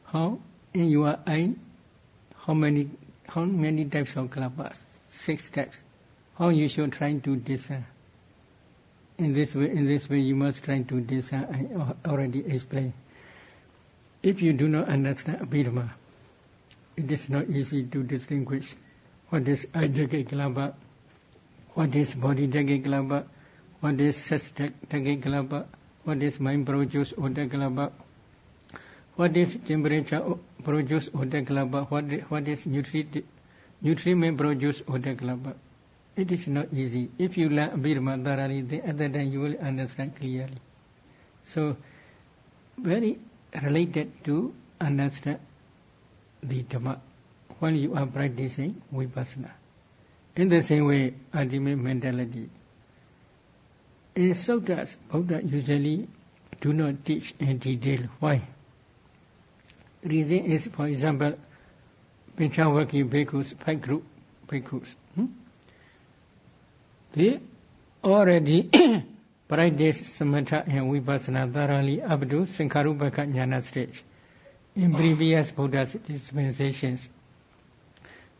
How in your eye, how many types of kalabas? 6 types. How you should try to discern. In this way you must try to discern. I already explained. If you do not understand Abhidhamma, it is not easy to distinguish what is Ajaka kalaba, what is body dagga kalaba, what is sex dagga kalaba, what is mind produce odda kalaba, what is temperature produce odda kalaba, what is nutriment produce odda kalaba. It is not easy. If you learn Abhidhamma thoroughly, then at that time you will understand clearly. So, very related to understand the Dhamma when you are practicing Vipassana. In the same way, ultimate mentality. In suttas, Buddha usually do not teach in detail. Why? The reason is, for example, Panchavaki bhikkhus, 5 group bhikkhus. They already practice samatha and vipassana thoroughly up to Sankharupaka Jnana stage in previous Buddha's dispensations,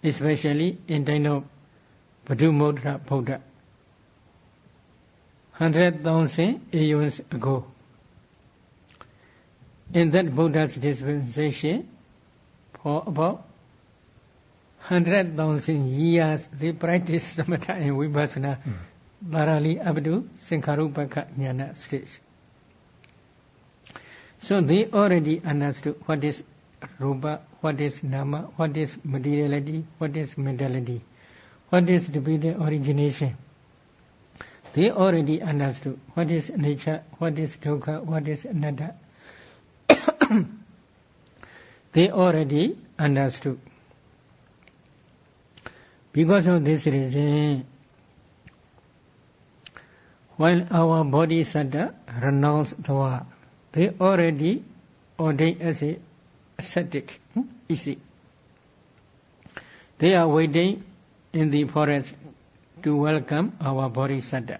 especially in time of Padumodra Buddha, 100,000 aeons ago. In that Buddha's dispensation, for about 100,000 years, they practice samatha and vipassana thoroughly up to Sankharupaka Jnana stage. So they already understood what is rupa, what is nama, what is materiality, what is mentality, what is dependent origination. They already understood what is nature, what is dukkha, what is anatta. They already understood. Because of this reason, while our bodhisattva renounce the world, they already ordained as a ascetic, easy. They are waiting in the forest to welcome our bodhisattva.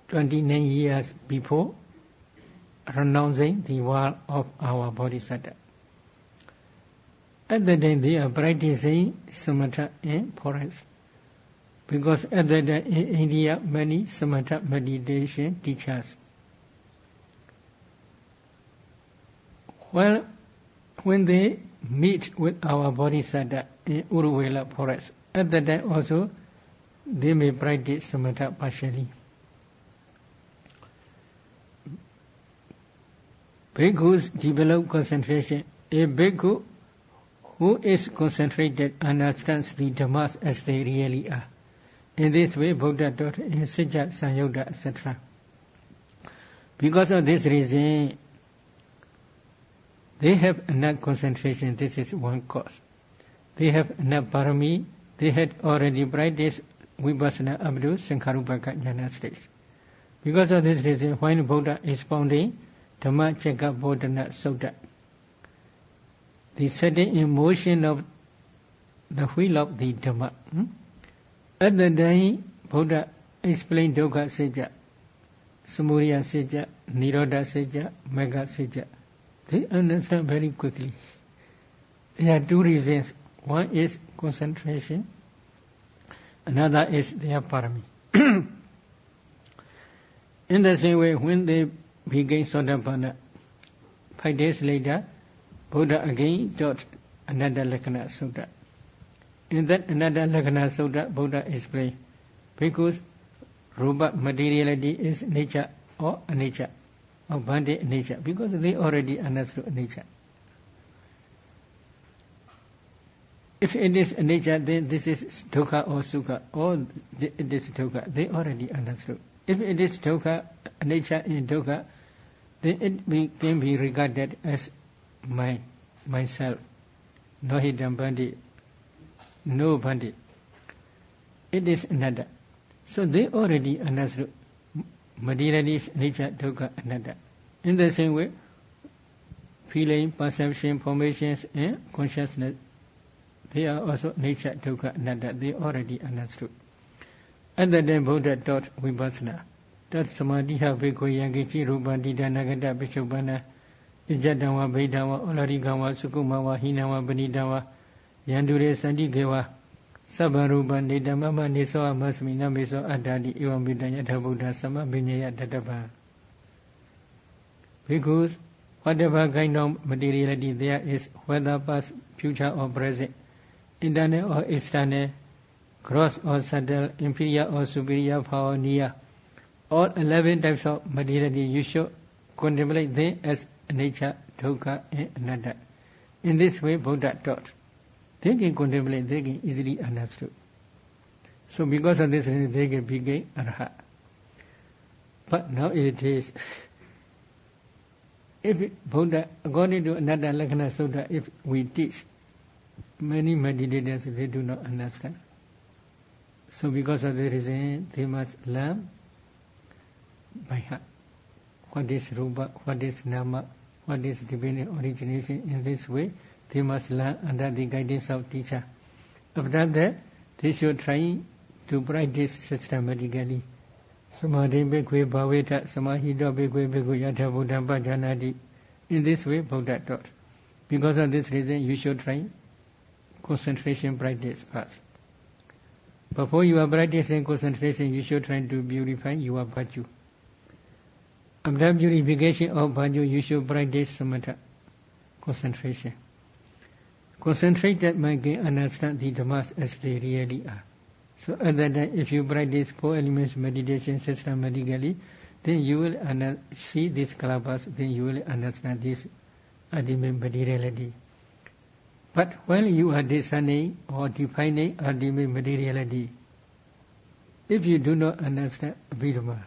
29 years before renouncing the world of our bodhisattva. At that time they are practicing samatha in forest. Because at that time in India many samatha meditation teachers. Well, when they meet with our bodhisattva in Uruvela forest, at that time also they may practice samatha partially. Bhikkhus develop concentration. A bhikkhu who is concentrated understands the dhammas as they really are. In this way, Buddha taught in Sijja, Sanyutta, etc. Because of this reason, they have enough concentration. This is one cause. They have enough parami. They had already practiced vipassana up to Sankharupaka Jnana stage. Because of this reason, when Buddha is expounding Dhamma Cekka Bodhana Sutta, the setting in motion of the wheel of the Dhamma. At the time, Buddha explained Dukkha Sajja, Samudaya Sajja, Nirodha Sajja, Magga Sajja. They understand very quickly. There are two reasons. One is concentration, another is their parami. In the same way, when they became Sotapanna, 5 days later, Buddha again taught another Lakkhana Sutta. In that another Lakkhana Sutta, Buddha explained, because Rupa materiality is nature or anicca, or Bhante nature, because they already understood nature. If it is nature, then this is dukkha or sukha, or it is dukkha. They already understood. If it is dukkha, nature in dukkha, then it can be regarded as myself. No hidden bhante, no bhante. It is another. So they already understood. Materiality is nature, dukkha, another. In the same way, feeling, perception, formations, and consciousness, they are also nature, dukkha, anatta. They already understood. At that time, Buddha taught vipassana. Taught samadhiha bhikkhu yankichi rupandita nagata bishubana ijjatawa bhaidawa olarikawa sukumawa hinawa banitawa yandure sandikewa sabbarupa nitamama nisoa masmi nameso adadi evam vidanyatha Buddha sama vinyaya tatapa. Because whatever kind of materiality there is, whether past, future or present, internal or external, gross or subtle, inferior or superior, far or near, all 11 types of materiality, you should contemplate them as nature, dukkha, and anatta. In this way, Buddha taught. They can contemplate, they can easily understood. So because of this, they can become arhat. But now it is, if Buddha, according to another Lakkhana Sutta, if we teach, many meditators, they do not understand. So because of the reason, they must learn by heart. What is Rupa, what is Nama, what is divine origination. In this way, they must learn under the guidance of teacher. After that, they should try to practice systematically. Samadhi bhikkhu bhaveta samahita bhikkhu bhikkhu yatha buddha bhajanati. In this way, Buddha taught. Because of this reason, you should try concentration practice first. Before you are practicing concentration, you should try to purify your virtue. After purification of virtue, you should practice samatha, concentration. Concentrate that mind can understand the Dhammas as they really are. So at that time, if you practice 4 elements meditation systematically, then you will see these kalabhas, then you will understand this ultimate materiality. But while you are discerning or defining ultimate materiality, if you do not understand Abhidhamma,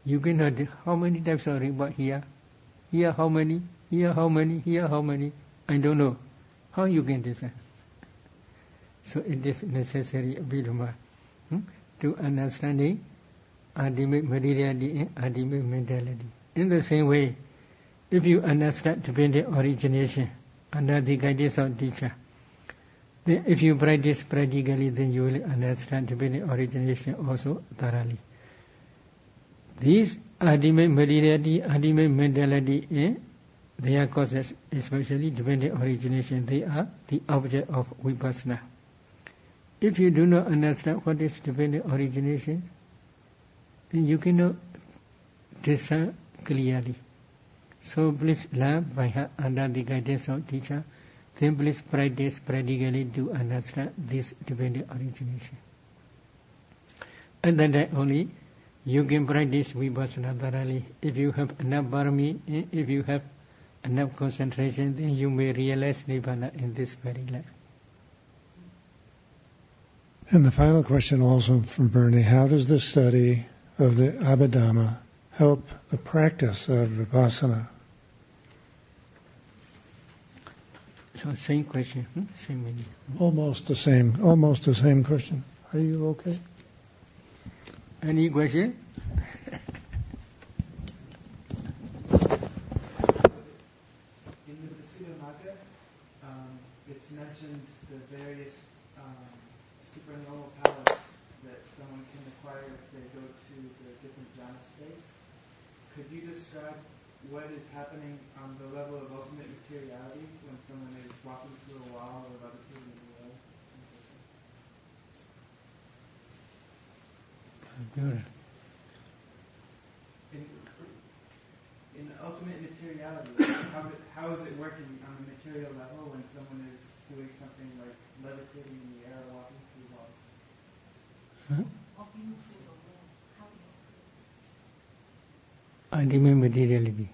you cannot, how many types of rinpa here? Here how many? Here how many? Here how many? I don't know. How you can discern? So it is necessary Abhidhamma to understanding ultimate materiality and ultimate mentality. In the same way, if you understand dependent origination under the guidance of teacher, then if you practice practically, then you will understand dependent origination also thoroughly. These ultimate materiality, ultimate mentality, and their causes, especially dependent origination, they are the object of vipassana. If you do not understand what is dependent origination, then you cannot discern clearly. So please learn by heart under the guidance of teacher. Then please practice practically to understand this dependent origination. And then only you can practice vipassana thoroughly. If you have enough parami, if you have enough concentration, then you may realize Nibbana in this very life. And the final question also from Bernie, how does the study of the Abhidhamma help the practice of Vipassana? So same question, same meaning. Almost the same question. Are you okay? Any question? it's mentioned the various supernormal powers that someone can acquire if they go to the different jhana states. Could you describe what is happening on the level of ultimate materiality when someone is walking through a wall or levitating in the air? In ultimate materiality, how is it working on the material level when someone is doing something like levitating in the air or walking through walls? Walking through the wall. How do you Ultimate materiality.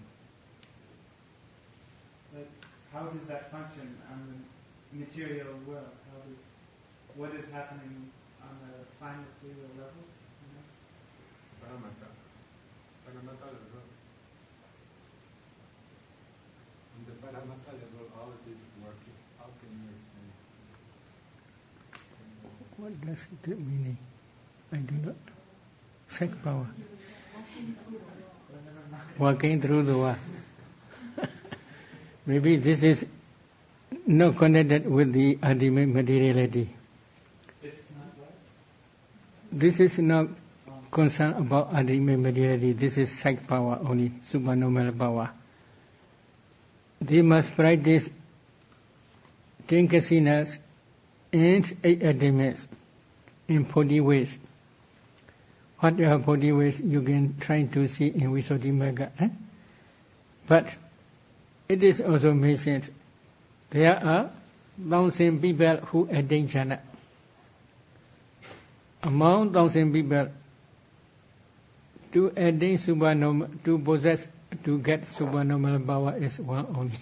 Like, how does that function on the material world? What is happening on the fine material level? Paramata level. On the paramata level, all it is working. How can you explain? What does it mean? I do not. Sex power. Walking through the wall. Maybe this is not connected with the ultimate materiality. It's not right? This is not concerned about ultimate materiality. This is psych power only, supernormal power. They must practice 10 kasinas and 8 attainments in 40 ways. What are 40 ways you can try to see in Visuddhimagga. But it is also mentioned there are 1,000 people who attain jhana. Among 1,000 people, to attain supernormal, to possess, to get supernormal power is one only.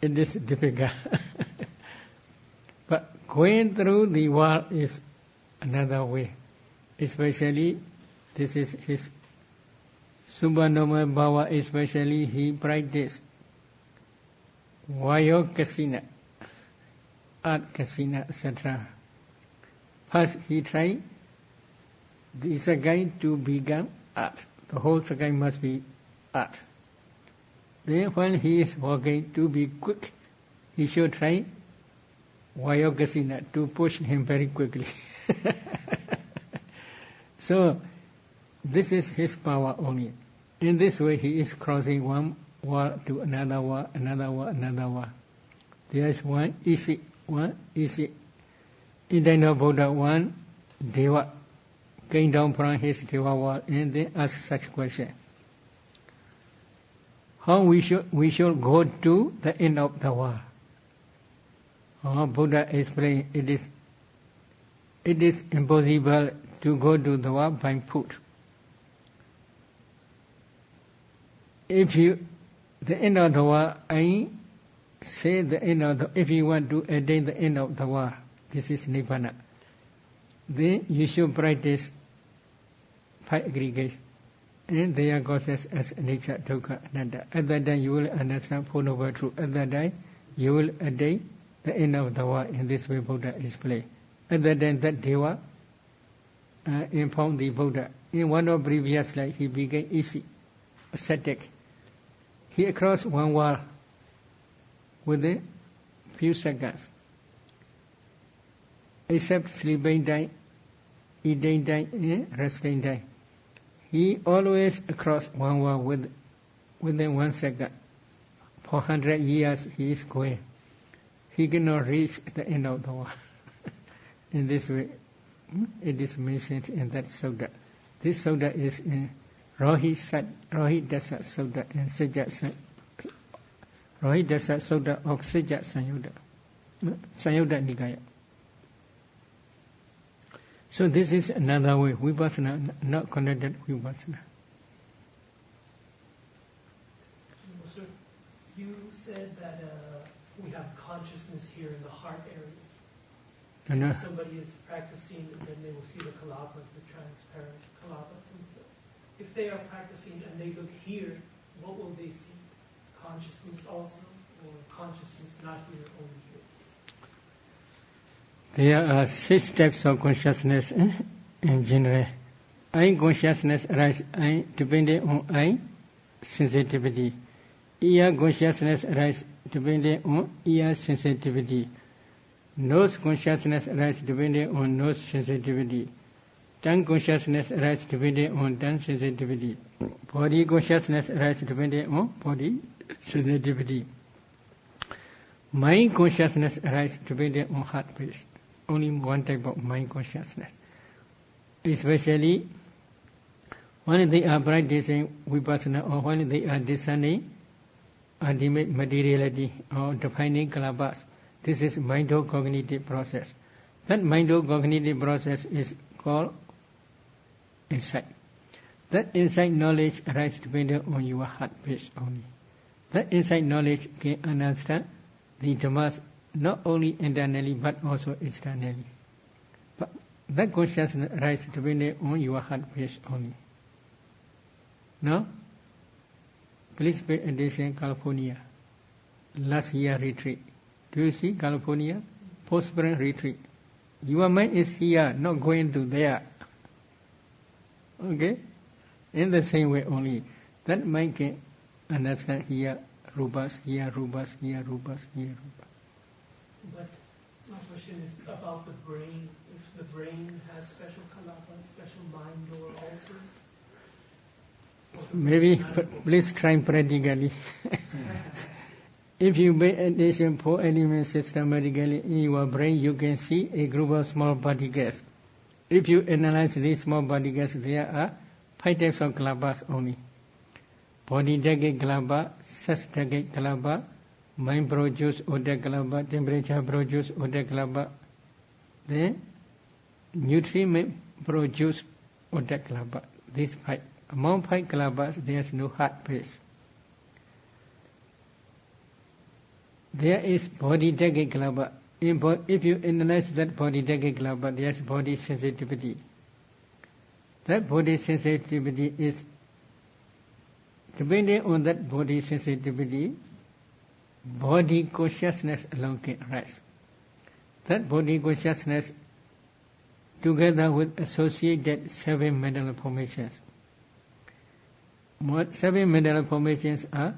It is difficult. But going through the wall is another way. Especially, this is his supernormal power, especially he practiced Vayo Kasina, Art Kasina, etc. First he tried the Sakai to become art. The whole Sakai must be art. Then when he is walking to be quick, he should try Vayo Kasina to push him very quickly. So, this is his power only. In this way, he is crossing one wall to another wall, another wall, another wall. There is one easy. Internal Buddha, one Deva, came down from his Deva wall and then asked such question. How we should go to the end of the wall? Buddha explained it is impossible to go to the wall by foot. If the end of the wall, I say the end of the, if you want to attain the end of the wall, this is Nibbana, then you should practice 5 aggregates, and their causes as nature, dukkha, anatta. At that time you will understand Four Noble Truths. At that time you will attain the end of the wall. In this way Buddha explained. At that time that Deva informed the Buddha. In one of previous life he became easy, ascetic. He crossed one wall within few seconds. Except sleeping time, eating time, and resting time. He always across one wall within 1 second. For 100 years he is going. He cannot reach the end of the wall. In this way, it is mentioned in that sutta. This sutta is in Rohitassa Sutta and Rohitassa Sutta of Sajja Sanyutta Nikaya. So this is another way, vipassana, not connected vipassana. Sir, you said that we have consciousness here in the heart area. If somebody is practicing, then they will see the kalapas, the transparent kalapas. And stuff. If they are practicing and they look here, what will they see? Consciousness also, or consciousness not here, only here? There are 6 types of consciousness in general. Eye consciousness arises depending on eye sensitivity. Ear consciousness arises depending on ear sensitivity. Nose consciousness arises depending on nose sensitivity. Tongue consciousness arises depending on tongue sensitivity. Body consciousness arises depending on body sensitivity. Mind consciousness arises depending on heart base. Only one type of mind consciousness. Especially when they are practicing vipassana or when they are discerning ultimate materiality or defining kalabas. This is mind-cognitive process. That mind-cognitive process is called insight. That insight knowledge arises depending on your heart base only. That insight knowledge can understand the Dhammas not only internally but also externally. But that consciousness arises depending on your heart base only. Now, please pay attention, California. Last year retreat. Do you see California? Post-spring retreat. Your mind is here, not going to there. Okay? In the same way only. That mind can understand here, rupas, here, rupas, here, rupas, here, rupas. But my question is about the brain. If the brain has special kalapa, special mind door also? Maybe, please try practically. If you pay attention 4 elements systematically in your brain, you can see a group of small particles. If you analyze these small particles, there are 5 types of kalapas only. Body decade kalapa, sex decade kalapa, mind produce odor kalapa, temperature produce odor kalapa, then nutriment produce odor kalapa. These 5. Among 5 kalapas, there is no heart base. There is body decade kalapa. If you analyze that body decade kalapa, there is body sensitivity. That body sensitivity is depending on that body sensitivity, body consciousness alone can arise. That body consciousness together with associated 7 mental formations. 7 mental formations are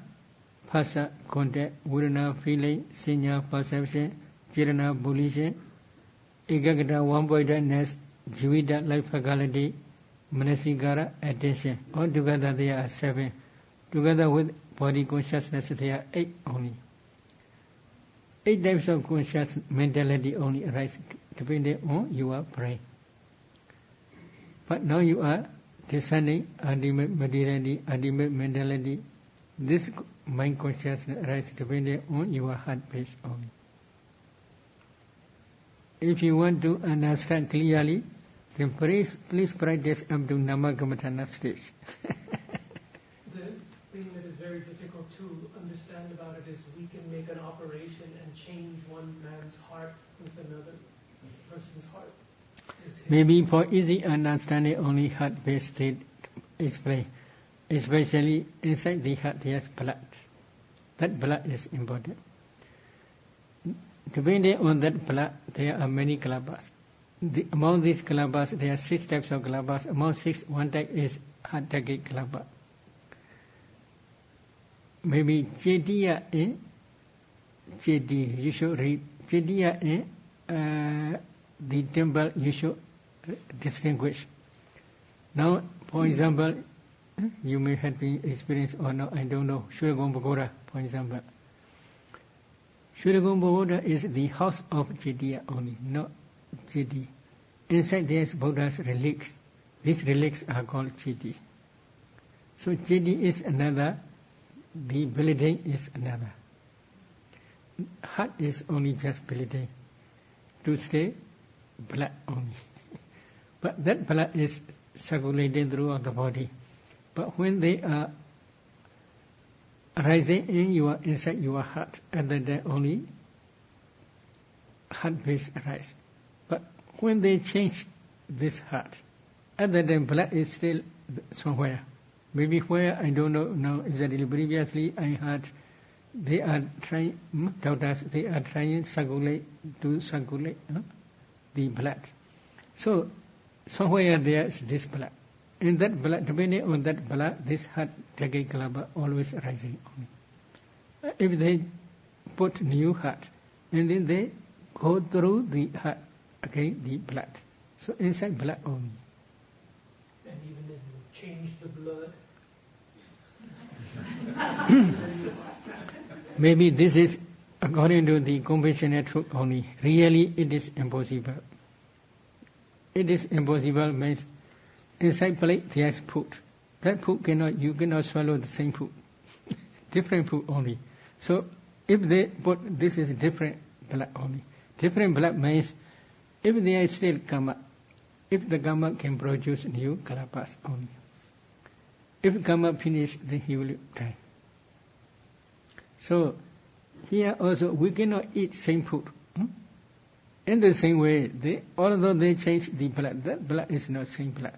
phasa, contact, vedana, feeling, sinya, perception, jirana, volition, ekagata, one-pointedness, jivita, life faculty, manasikara, attention. All together there are 7. Together with body consciousness there are 8 only. 8 types of conscious mentality only arise depending on your brain. But now you are discerning ultimate materiality, ultimate mentality. This mind consciousness arises depending on your heart base only. If you want to understand clearly, then please practice up to Namakamatana stage. The thing that is very difficult to understand about it is we can make an operation and change one man's heart with another person's heart. Maybe for easy understanding, only heart-based state explain. Especially inside the heart, there's blood. That blood is important. Depending on that blood, there are many kalapas. Among these kalapas, there are 6 types of kalapas. Among 6, one type is heart decade kalapa. Maybe Chediya in Chedi, you should read. Chediya in the temple, you should distinguish. Now, for example, you may have been experienced or not, I don't know, Shuragom Pagoda, for example. Shuragom Pagoda is the house of Chediya only, not Chedi. Inside there is Buddha's relics. These relics are called Chedi. So Chedi is another, the building is another. Heart is only just building. To stay blood only. But that blood is circulating throughout the body. But when they are arising inside your heart, at that time only heart base arise. But when they change this heart, at that time blood is still somewhere. Maybe where, I don't know now exactly. Previously I heard they are trying, doctors, they are trying to circulate the blood. So somewhere there is this blood. In that blood, depending on that blood, this heart decade kalapa always rising only. If they put new heart, and then they go through the heart, okay, the blood. So inside blood only. And even if you change the blood. Maybe this is according to the conventional truth only. Really, it is impossible. It is impossible means inside plate there is food. That food you cannot swallow the same food. Different food only. So if they put this is different blood only. Different blood means if there is still karma, if the karma can produce new kalapas only. If karma finish, then he will die. So here also we cannot eat same food. In the same way, although they change the blood, that blood is not same blood.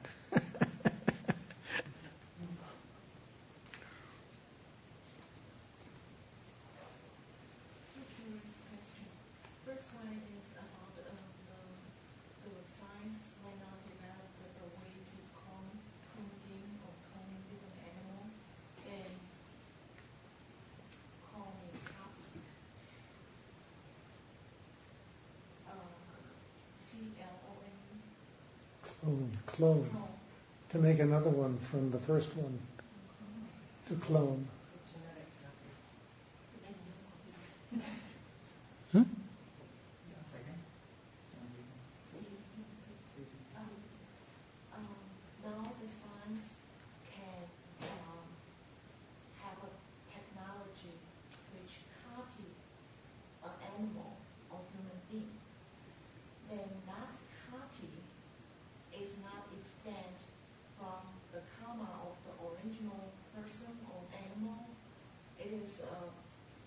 First one is about the science right now developed a way to clone different animal and clone CLONE. Clone. To make another one from the first one. To clone. Huh? Now the science can have a technology which copy an animal or human being. Then that copy is not extend from the karma of the original person or animal. It is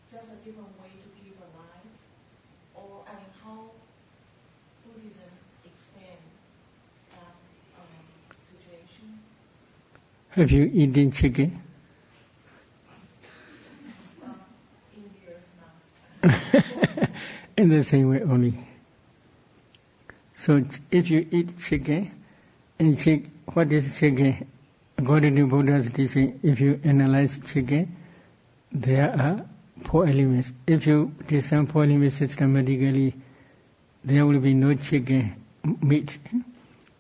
just a different way to give a life. Or how Buddhism extend that situation. Have you eaten chicken? India is not. In the same way only. So if you eat chicken, and what is chicken? According to Buddha's teaching, if you analyze chicken, there are 4 elements. If you discern 4 elements systematically, there will be no chicken meat.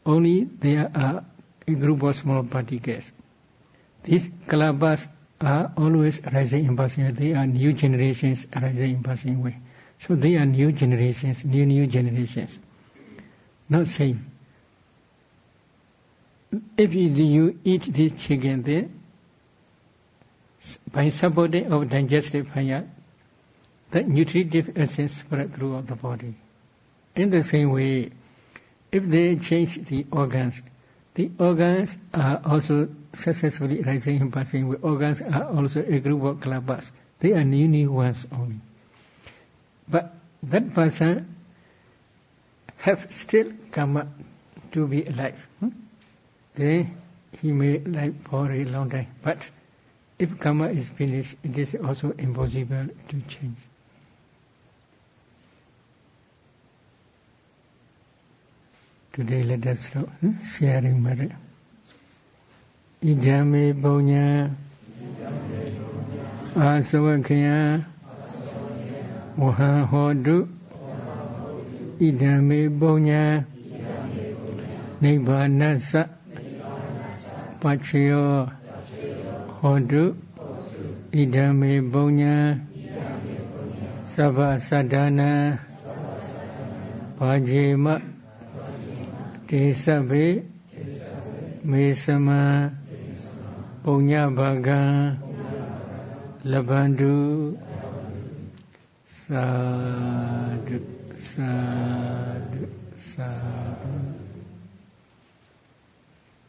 Only there are a group of small particles. These kalabas are always rising in passing way. They are new generations rising in passing way. So they are new generations, new generations. Not same. If you eat this chicken, then by supporting of digestive fire, the nutritive essence spread throughout the body. In the same way, if they change the organs are also successfully rising in passing way. Organs are also a group of kalabas. They are new ones only. But that person have still karma to be alive. Then he may live for a long time. But if karma is finished, it is also impossible to change. Today let us stop sharing merit. Idame Bonya Asawakya Waha Hodu Idame Bonya Nibbanasa Pachayo Hodu Idame Bonya Sabha Sadhana Pajema Tesabe Mesama Punya Bhaga Labandu Sadhu Sadhu Sadhu